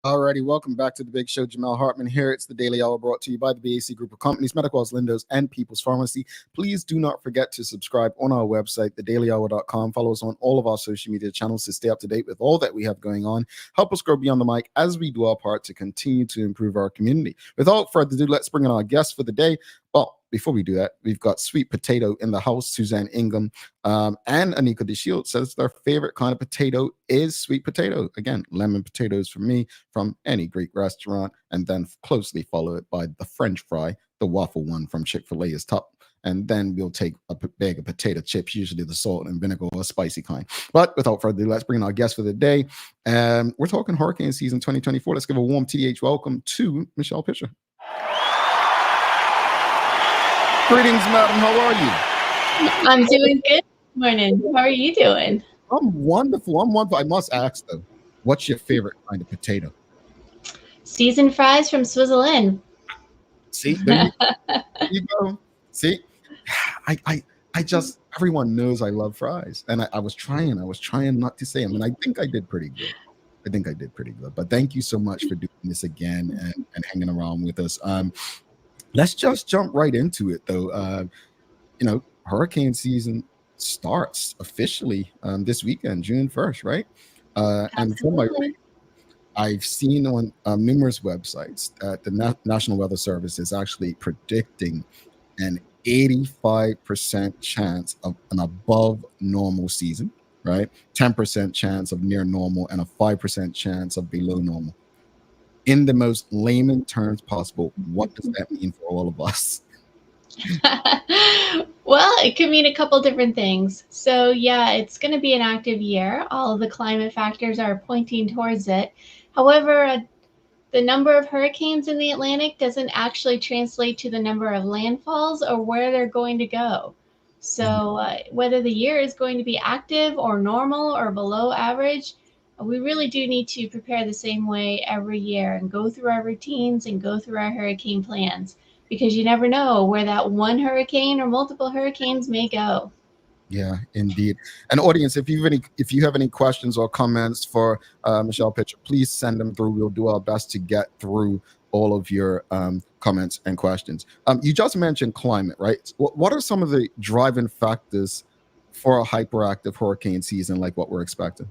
Alrighty, welcome back to the Big Show. Jamal Hartman here. It's the Daily Hour brought to you by the BAC Group of Companies, Medicals, Lindos, and People's Pharmacy. Please do not forget to subscribe on our website, thedailyhour.com. Follow us on all of our social media channels to stay up to date with all that we have going on. Help us grow beyond the mic as we do our part to continue to improve our community. Without further ado, let's bring in our guest for the day. Well, before we do that, we've got Sweet Potato in the house. Suzanne Ingham and Anika DeShield says their favorite kind of potato is sweet potato. Again, lemon potatoes for me from any Greek restaurant, and then closely follow it by the French fry, the waffle one from Chick-fil-A is top. And then we'll take a bag of potato chips, usually the salt and vinegar or spicy kind. But without further ado, let's bring in our guest for the day. We're talking hurricane season 2024. Let's give a warm TH welcome to Michelle Pitcher. Greetings, madam. How are you? I'm doing good. Morning. How are you doing? I'm wonderful. I must ask, though, what's your favorite kind of potato? Seasoned fries from Swizzle Inn. See, there you go. See, I just, everyone knows I love fries. And I was trying not to say them. And I think I did pretty good. But thank you so much for doing this again and hanging around with us. Let's just jump right into it, though. Hurricane season starts officially this weekend, June 1st, right? And from my reading, I've seen on numerous websites that the National Weather Service is actually predicting an 85% chance of an above normal season, right? 10% chance of near normal and a 5% chance of below normal. In the most layman terms possible, what does that mean for all of us? Well, it could mean a couple different things. So yeah, it's going to be an active year. All of the climate factors are pointing towards it. However, the number of hurricanes in the Atlantic doesn't actually translate to the number of landfalls or where they're going to go. So whether the year is going to be active or normal or below average, we really do need to prepare the same way every year and go through our routines and go through our hurricane plans, because you never know where that one hurricane or multiple hurricanes may go. Yeah, indeed. And audience, if you have any questions or comments for Michelle Pitcher, please send them through. We'll do our best to get through all of your comments and questions. You just mentioned climate, right? What are some of the driving factors for a hyperactive hurricane season like what we're expecting?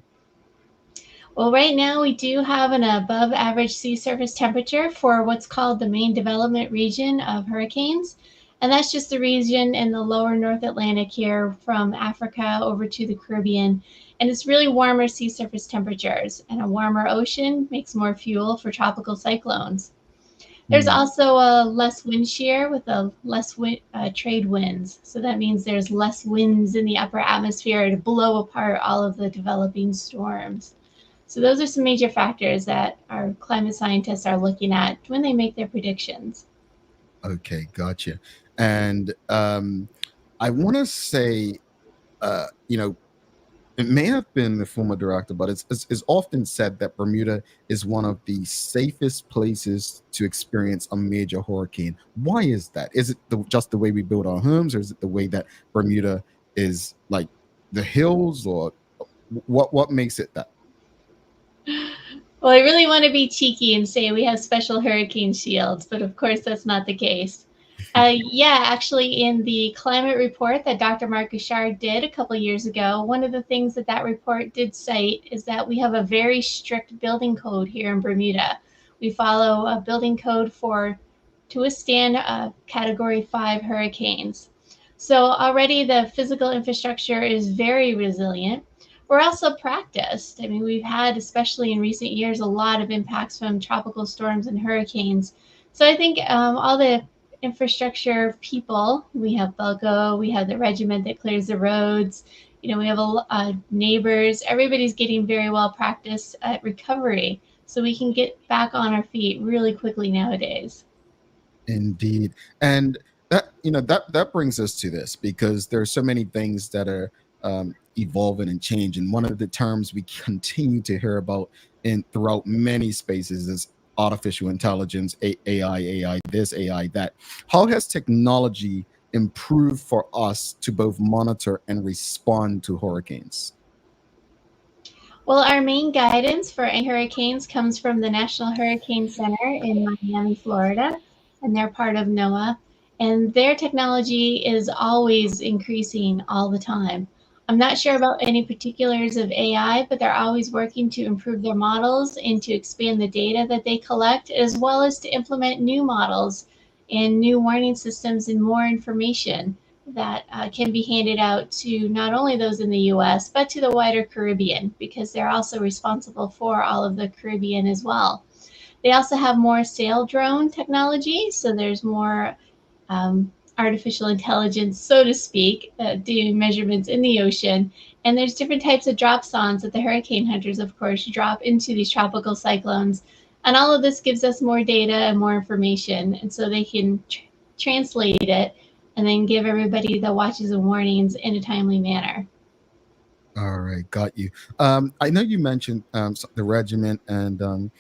Well, right now we do have an above average sea surface temperature for what's called the main development region of hurricanes. And that's just the region in the lower North Atlantic here from Africa over to the Caribbean. And it's really warmer sea surface temperatures, and a warmer ocean makes more fuel for tropical cyclones. There's also a less wind shear with a less trade winds. So that means there's less winds in the upper atmosphere to blow apart all of the developing storms. So those are some major factors that our climate scientists are looking at when they make their predictions. Okay, gotcha. And I want to say, it may have been the former director, but it's often said that Bermuda is one of the safest places to experience a major hurricane. Why is that? Is it just the way we build our homes, or is it the way that Bermuda is, like the hills, or what makes it that? Well, I really want to be cheeky and say we have special hurricane shields, but of course that's not the case. Yeah, actually, in the climate report that Dr. Mark Gashard did a couple years ago, one of the things that that report did cite is that we have a very strict building code here in Bermuda. We follow a building code to withstand Category 5 hurricanes. So already the physical infrastructure is very resilient. We're also practiced. I mean, we've had, especially in recent years, a lot of impacts from tropical storms and hurricanes. So I think all the infrastructure people, we have Belco, we have the regiment that clears the roads, we have neighbors, everybody's getting very well practiced at recovery. So we can get back on our feet really quickly nowadays. Indeed. And that brings us to this, because there are so many things that are evolving and changing. One of the terms we continue to hear about throughout many spaces is artificial intelligence, AI this, AI that. How has technology improved for us to both monitor and respond to hurricanes? Well, our main guidance for any hurricanes comes from the National Hurricane Center in Miami, Florida, and they're part of NOAA. And their technology is always increasing all the time. I'm not sure about any particulars of AI, but they're always working to improve their models and to expand the data that they collect, as well as to implement new models and new warning systems and more information that can be handed out to not only those in the US, but to the wider Caribbean, because they're also responsible for all of the Caribbean as well. They also have more sail drone technology, so there's more artificial intelligence, so to speak, doing measurements in the ocean. And there's different types of drop zones that the hurricane hunters, of course, drop into these tropical cyclones. And all of this gives us more data and more information. And so they can translate it and then give everybody the watches and warnings in a timely manner. All right, got you. I know you mentioned the regiment and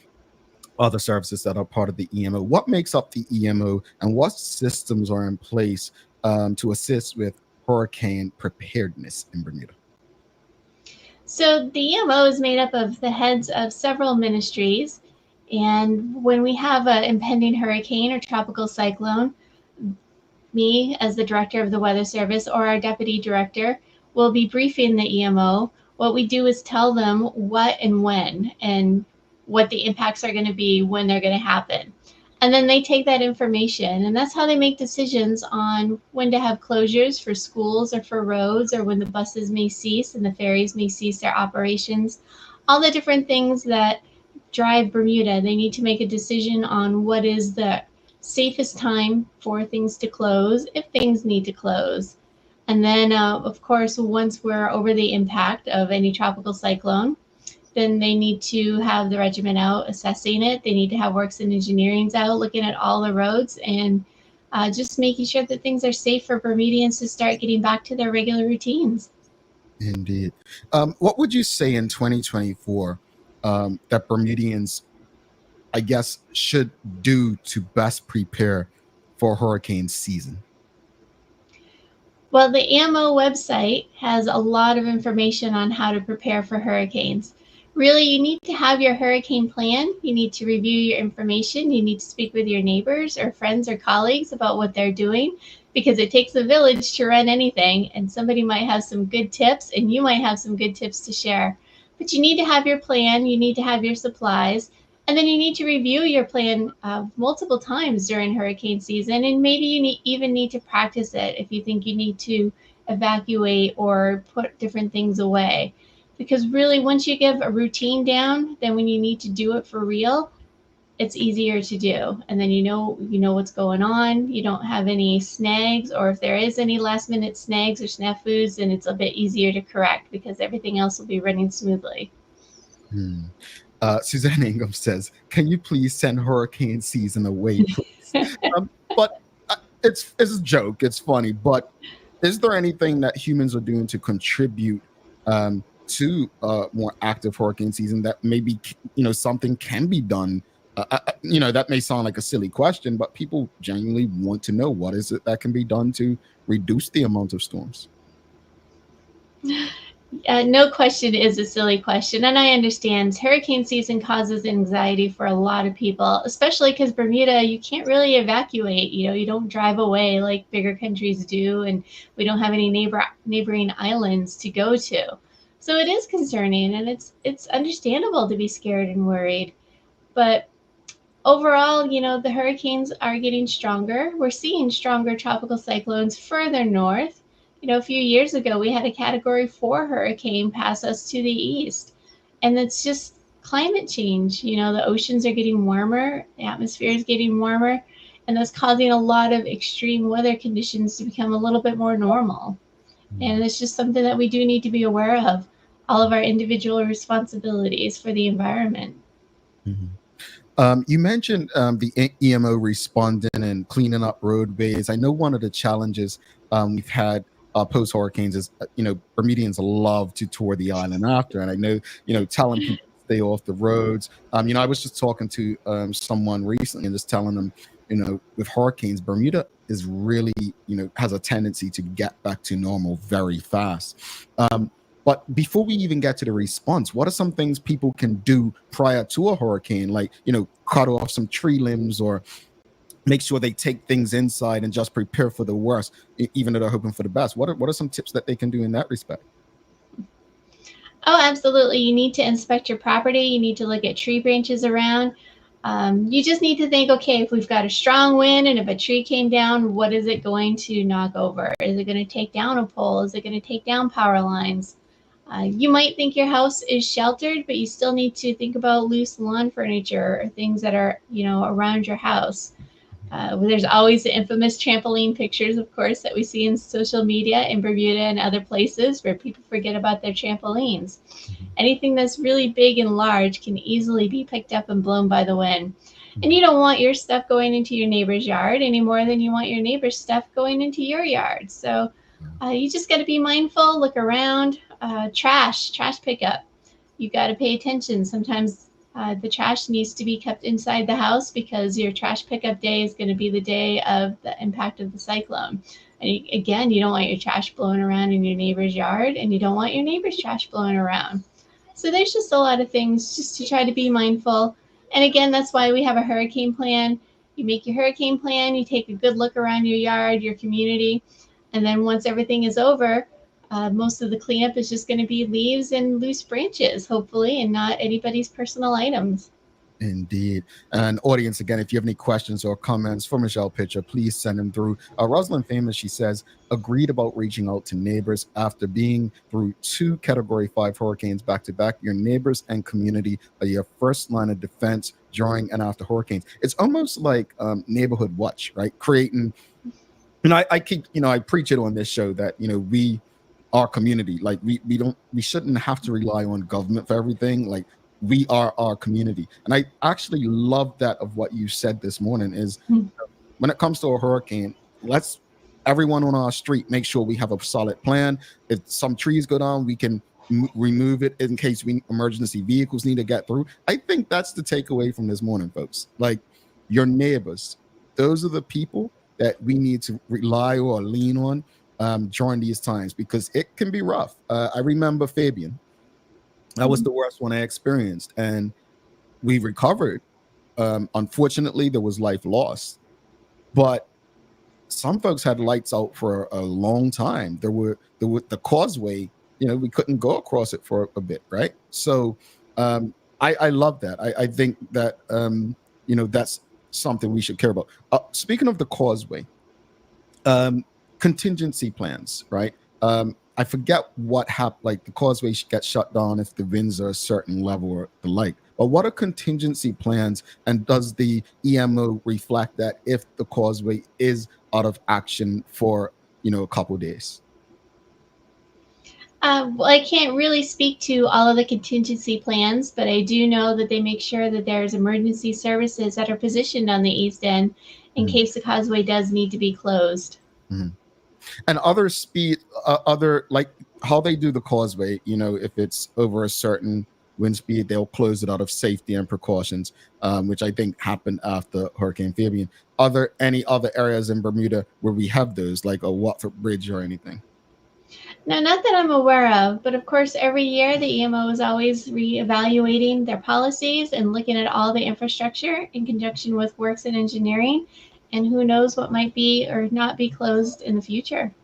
other services that are part of the EMO. What makes up the EMO, and what systems are in place to assist with hurricane preparedness in Bermuda? So the EMO is made up of the heads of several ministries. And when we have an impending hurricane or tropical cyclone, me as the director of the Weather Service or our deputy director will be briefing the EMO. What we do is tell them what and when and what the impacts are going to be when they're going to happen. And then they take that information, and that's how they make decisions on when to have closures for schools or for roads, or when the buses may cease and the ferries may cease their operations. All the different things that drive Bermuda, they need to make a decision on what is the safest time for things to close if things need to close. And then, of course, once we're over the impact of any tropical cyclone, then they need to have the regiment out assessing it. They need to have works and engineerings out looking at all the roads and just making sure that things are safe for Bermudians to start getting back to their regular routines. Indeed. What would you say in 2024 that Bermudians, I guess, should do to best prepare for hurricane season? Well, the AMO website has a lot of information on how to prepare for hurricanes. Really, you need to have your hurricane plan. You need to review your information. You need to speak with your neighbors or friends or colleagues about what they're doing, because it takes a village to run anything, and somebody might have some good tips and you might have some good tips to share. But you need to have your plan. You need to have your supplies. And then you need to review your plan multiple times during hurricane season. And maybe you even need to practice it if you think you need to evacuate or put different things away. Because really, once you give a routine down, then when you need to do it for real, it's easier to do. And then you know what's going on. You don't have any snags, or if there is any last minute snags or snafus, then it's a bit easier to correct because everything else will be running smoothly. Suzanne Ingham says, "Can you please send hurricane season away, please?" But it's a joke. It's funny. But is there anything that humans are doing to contribute to more active hurricane season that maybe something can be done? That may sound like a silly question, but people genuinely want to know what is it that can be done to reduce the amount of storms. No question is a silly question, and I understand hurricane season causes anxiety for a lot of people, especially because Bermuda, you can't really evacuate. You don't drive away like bigger countries do, and we don't have any neighboring islands to go to. So it is concerning, and it's understandable to be scared and worried. But overall, the hurricanes are getting stronger. We're seeing stronger tropical cyclones further north. A few years ago, we had a Category 4 hurricane pass us to the east. And it's just climate change. The oceans are getting warmer, the atmosphere is getting warmer, and that's causing a lot of extreme weather conditions to become a little bit more normal. And it's just something that we do need to be aware of, all of our individual responsibilities for the environment. You mentioned the EMO responding and cleaning up roadways. I know one of the challenges we've had post hurricanes is, Bermudians love to tour the island after. And I know, telling people to stay off the roads. I was just talking to someone recently and just telling them, with hurricanes, Bermuda is really, has a tendency to get back to normal very fast. But before we even get to the response, what are some things people can do prior to a hurricane? Like, cut off some tree limbs or make sure they take things inside and just prepare for the worst, even though they're hoping for the best. What are some tips that they can do in that respect? Oh, absolutely. You need to inspect your property. You need to look at tree branches around. You just need to think, okay, if we've got a strong wind and if a tree came down, what is it going to knock over? Is it going to take down a pole? Is it going to take down power lines? You might think your house is sheltered, but you still need to think about loose lawn furniture or things that are, around your house. There's always the infamous trampoline pictures, of course, that we see in social media in Bermuda and other places where people forget about their trampolines. Anything that's really big and large can easily be picked up and blown by the wind. And you don't want your stuff going into your neighbor's yard any more than you want your neighbor's stuff going into your yard. So you just got to be mindful, look around. Trash pickup. You got to pay attention. Sometimes the trash needs to be kept inside the house because your trash pickup day is going to be the day of the impact of the cyclone. And again, you don't want your trash blowing around in your neighbor's yard, and you don't want your neighbor's trash blowing around. So there's just a lot of things just to try to be mindful. And again, that's why we have a hurricane plan. You make your hurricane plan, you take a good look around your yard, your community, and then once everything is over, most of the cleanup is just going to be leaves and loose branches, hopefully, and not anybody's personal items. Indeed. And audience, again, if you have any questions or comments for Michelle Pitcher, please send them through. Rosalind Famous, she says, agreed about reaching out to neighbors after being through 2 Category 5 hurricanes back to back. Your neighbors and community are your first line of defense during and after hurricanes. It's almost like neighborhood watch, right? Creating, I keep, I preach it on this show that, our community, like we shouldn't have to rely on government for everything. Like, we are our community. And I actually love that of what you said this morning is when it comes to a hurricane, let's everyone on our street make sure we have a solid plan. If some trees go down, we can remove it in case emergency vehicles need to get through. I think that's the takeaway from this morning, folks. Like, your neighbors, those are the people that we need to rely or lean on during these times, because it can be rough. I remember Fabian. That was the worst one I experienced, and we recovered. Unfortunately, there was life lost, but some folks had lights out for a long time. There were the causeway, we couldn't go across it for a bit, right? So I love that. I think that that's something we should care about. Speaking of the causeway, contingency plans, right? I forget what happened, like the causeway gets shut down if the winds are a certain level or the like. But what are contingency plans, and does the EMO reflect that if the causeway is out of action for, a couple days? Well, I can't really speak to all of the contingency plans, but I do know that they make sure that there's emergency services that are positioned on the east end in case the causeway does need to be closed. And other like how they do the causeway, if it's over a certain wind speed, they'll close it out of safety and precautions, which I think happened after Hurricane Fabian. Are there any other areas in Bermuda where we have those, like a Watford Bridge or anything? No, not that I'm aware of, but of course, every year the EMO is always reevaluating their policies and looking at all the infrastructure in conjunction with works and engineering, and who knows what might be or not be closed in the future.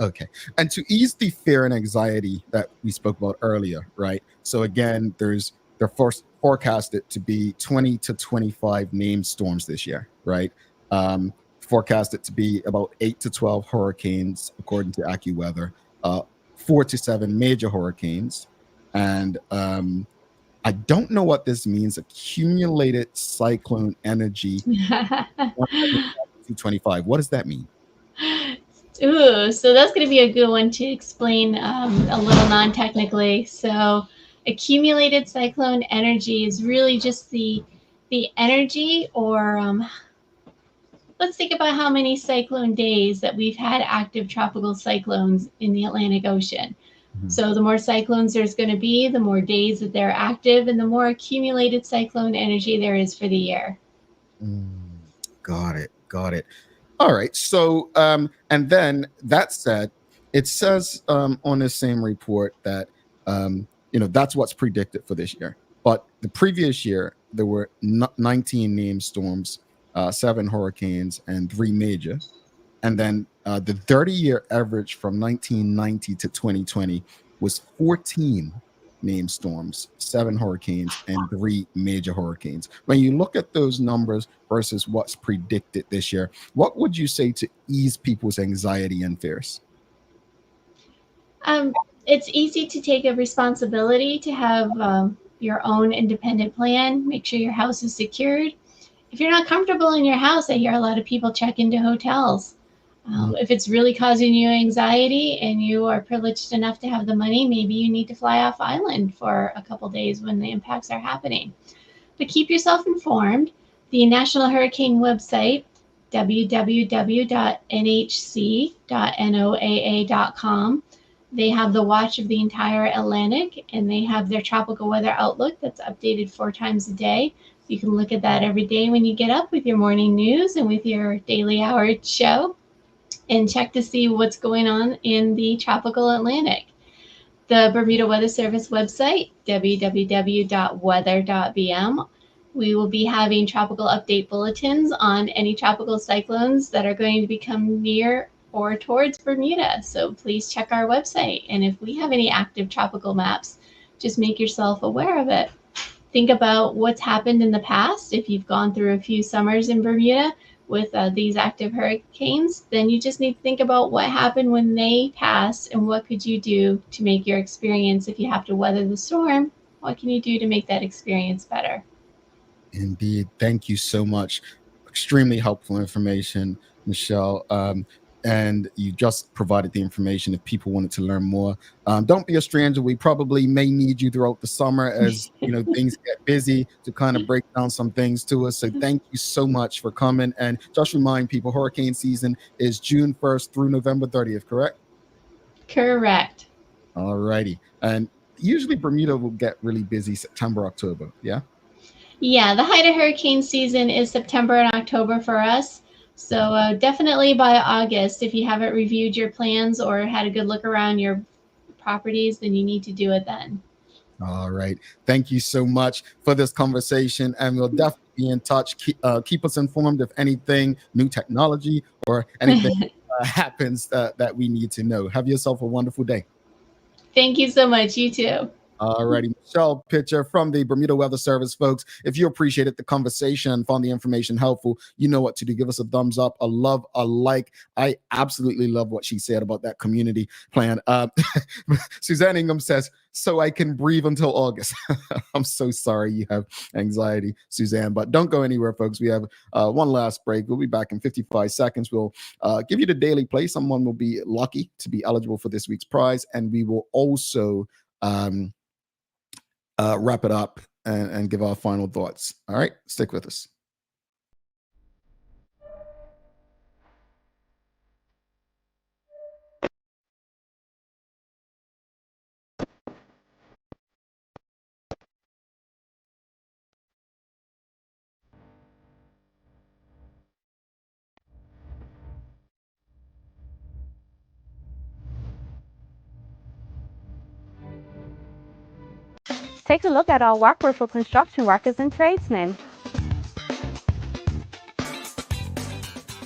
Okay. And to ease the fear and anxiety that we spoke about earlier, right? So again, they're forecasted to be 20 to 25 named storms this year, right? Forecasted to be about 8 to 12 hurricanes, according to AccuWeather, 4 to 7 major hurricanes. And I don't know what this means. Accumulated cyclone energy, 225. What does that mean? Ooh, so that's going to be a good one to explain a little non-technically. So accumulated cyclone energy is really just the energy, or let's think about how many cyclone days that we've had active tropical cyclones in the Atlantic Ocean. So the more cyclones there's going to be, the more days that they're active, and the more accumulated cyclone energy there is for the year. Got it. Got it. All right. So, and then that said, it says on this same report that that's what's predicted for this year. But the previous year there were 19 named storms, 7 hurricanes, and 3 major. And then the 30-year average from 1990 to 2020 was 14 named storms, 7 hurricanes, and 3 major hurricanes. When you look at those numbers versus what's predicted this year, what would you say to ease people's anxiety and fears? It's easy to take a responsibility to have your own independent plan. Make sure your house is secured. If you're not comfortable in your house, I hear a lot of people check into hotels. If it's really causing you anxiety and you are privileged enough to have the money, maybe you need to fly off island for a couple days when the impacts are happening. But keep yourself informed. The National Hurricane website, www.nhc.noaa.com. They have the watch of the entire Atlantic, and they have their tropical weather outlook that's updated 4 times a day. You can look at that every day when you get up with your morning news and with your daily hour show, and check to see what's going on in the tropical Atlantic. The Bermuda Weather Service website, www.weather.bm. We will be having tropical update bulletins on any tropical cyclones that are going to become near or towards Bermuda. So please check our website. And if we have any active tropical maps, just make yourself aware of it. Think about what's happened in the past. If you've gone through a few summers in Bermuda with these active hurricanes, then you just need to think about what happened when they passed and what could you do to make your experience, if you have to weather the storm, what can you do to make that experience better? Indeed. Thank you so much. Extremely helpful information, Michelle. And you just provided the information if people wanted to learn more. Don't be a stranger. We probably may need you throughout the summer as things get busy to kind of break down some things to us. So thank you so much for coming. And just remind people, hurricane season is June 1st through November 30th, correct? Correct. All righty. And usually Bermuda will get really busy September, October. Yeah. Yeah, the height of hurricane season is September and October for us. So definitely by August, if you haven't reviewed your plans or had a good look around your properties, then you need to do it then. All right. Thank you so much for this conversation. And we'll definitely be in touch. Keep us informed if anything, new technology or anything happens that we need to know. Have yourself a wonderful day. Thank you so much. You too. All righty. Michelle Pitcher from the Bermuda Weather Service, folks. If you appreciated the conversation and found the information helpful, you know what to do. Give us a thumbs up, a love, a like. I absolutely love what she said about that community plan. Suzanne Ingham says, so I can breathe until August. I'm so sorry you have anxiety, Suzanne, but don't go anywhere, folks. We have one last break. We'll be back in 55 seconds. We'll give you the daily play. Someone will be lucky to be eligible for this week's prize, and we will also wrap it up and give our final thoughts. All right, stick with us. Take a look at our workwear for construction workers and tradesmen.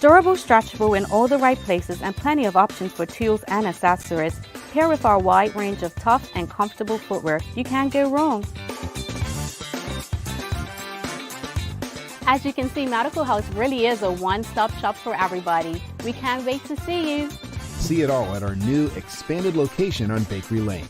Durable, stretchable in all the right places and plenty of options for tools and accessories. Pair with our wide range of tough and comfortable footwear, you can't go wrong. As you can see, Medical House really is a one-stop shop for everybody. We can't wait to see you. See it all at our new expanded location on Bakery Lane.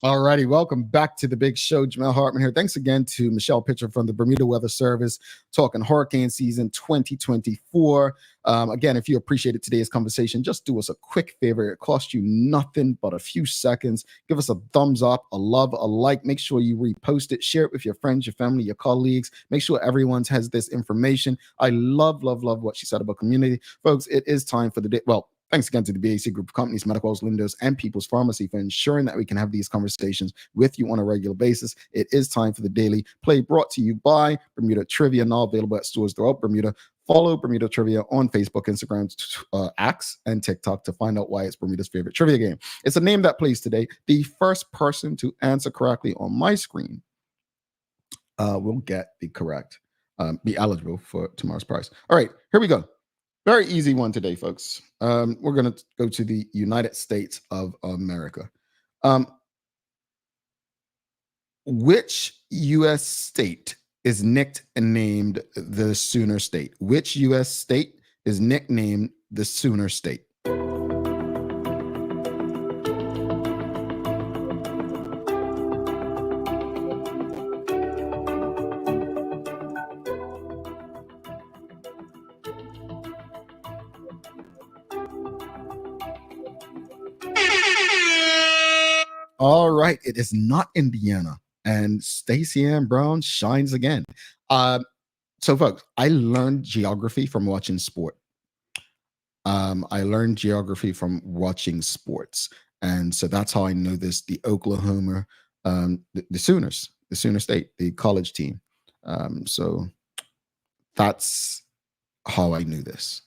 Alrighty, welcome back to the big show. Jamel Hartman here. Thanks again to Michelle Pitcher from the Bermuda Weather Service, talking hurricane season 2024. Again, if you appreciated today's conversation, just do us a quick favor. It costs you nothing but a few seconds. Give us a thumbs up, a love, a like. Make sure you repost it, share it with your friends, your family, your colleagues. Make sure everyone has this information. I love what she said about community. Folks, it is time for the day. Well, thanks again to the BAC Group of Companies, Medical Lindos, and People's Pharmacy for ensuring that we can have these conversations with you on a regular basis. It is time for the Daily Play, brought to you by Bermuda Trivia, now available at stores throughout Bermuda. Follow Bermuda Trivia on Facebook, Instagram, X, and TikTok to find out why it's Bermuda's favorite trivia game. It's a name that plays today. The first person to answer correctly on my screen will get the correct, be eligible for tomorrow's prize. All right, here we go. Very easy one today, folks. We're going to go to the United States of America. Which U.S. state is nicknamed the Sooner State? Which U.S. state is nicknamed the Sooner State? All right, it is not Indiana, and Stacey Ann Brown shines again. So, folks, I learned geography from watching sport. I learned geography from watching sports, and so that's how I know this. The Oklahoma, the Sooners, the Sooner State, the college team. So that's how I knew this.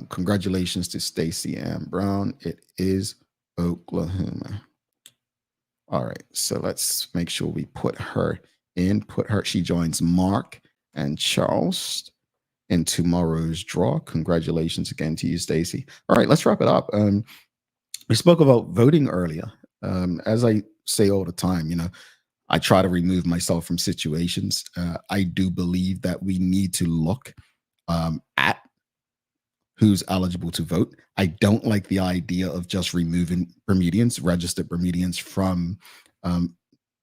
Congratulations to Stacey Ann Brown. It is Oklahoma. All right, so let's make sure we put her in. She joins Mark and Charles in tomorrow's draw. Congratulations again to you, Stacey. All right, let's wrap it up. We spoke about voting earlier. As I say all the time, I try to remove myself from situations. I do believe that we need to look at who's eligible to vote. I don't like the idea of just removing Bermudians, registered Bermudians, from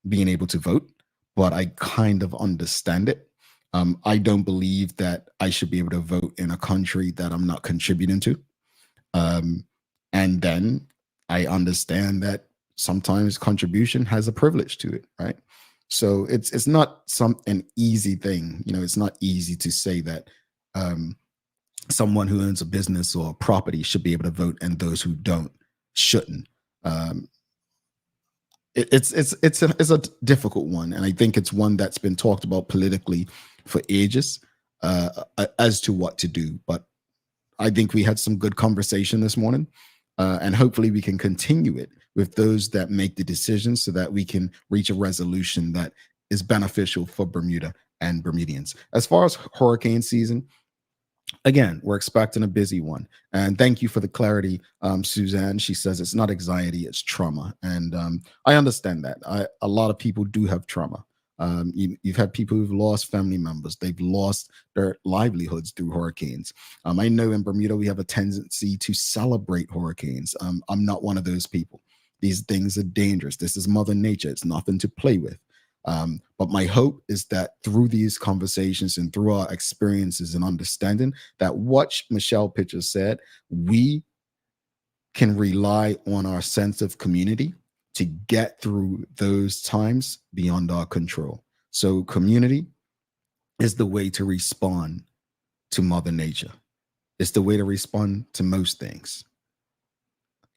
being able to vote, but I kind of understand it. I don't believe that I should be able to vote in a country that I'm not contributing to. And then I understand that sometimes contribution has a privilege to it, right? So it's not an easy thing. It's not easy to say that someone who owns a business or a property should be able to vote, and those who don't shouldn't. It's a difficult one, and I think it's one that's been talked about politically for ages as to what to do. But I think we had some good conversation this morning, and hopefully we can continue it with those that make the decisions so that we can reach a resolution that is beneficial for Bermuda and Bermudians. As far as hurricane season, again, we're expecting a busy one. And thank you for the clarity, Suzanne. She says it's not anxiety, it's trauma. And I understand that. A lot of people do have trauma. You've had people who've lost family members. They've lost their livelihoods through hurricanes. I know in Bermuda, we have a tendency to celebrate hurricanes. I'm not one of those people. These things are dangerous. This is Mother Nature. It's nothing to play with. But my hope is that through these conversations and through our experiences and understanding that what Michelle Pitcher said, we can rely on our sense of community to get through those times beyond our control. So community is the way to respond to Mother Nature. It's the way to respond to most things.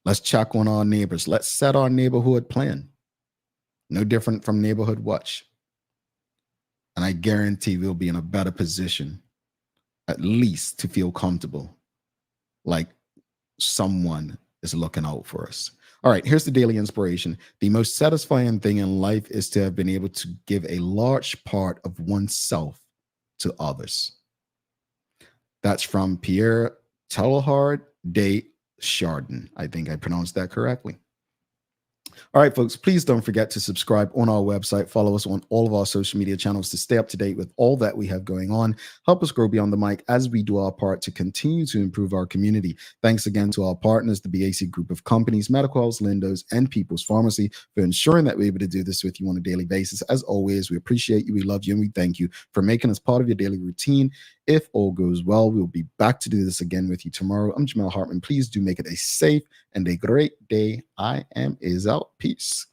Let's check on our neighbors. Let's set our neighborhood plan. No different from Neighborhood Watch. And I guarantee we'll be in a better position, at least to feel comfortable, like someone is looking out for us. All right, here's the daily inspiration. The most satisfying thing in life is to have been able to give a large part of oneself to others. That's from Pierre Teilhard de Chardin. I think I pronounced that correctly. All right, folks, please don't forget to subscribe on our website. Follow us on all of our social media channels to stay up to date with all that we have going on. Help us grow beyond the mic as we do our part to continue to improve our community. Thanks again to our partners, the BAC Group of Companies, Medical House Lindos, and People's Pharmacy for ensuring that we're able to do this with you on a daily basis. As always, we appreciate you, we love you, and we thank you for making us part of your daily routine. If all goes well, we'll be back to do this again with you tomorrow. I'm Jamel Hartman. Please do make it a safe and a great day. I am is out. Peace.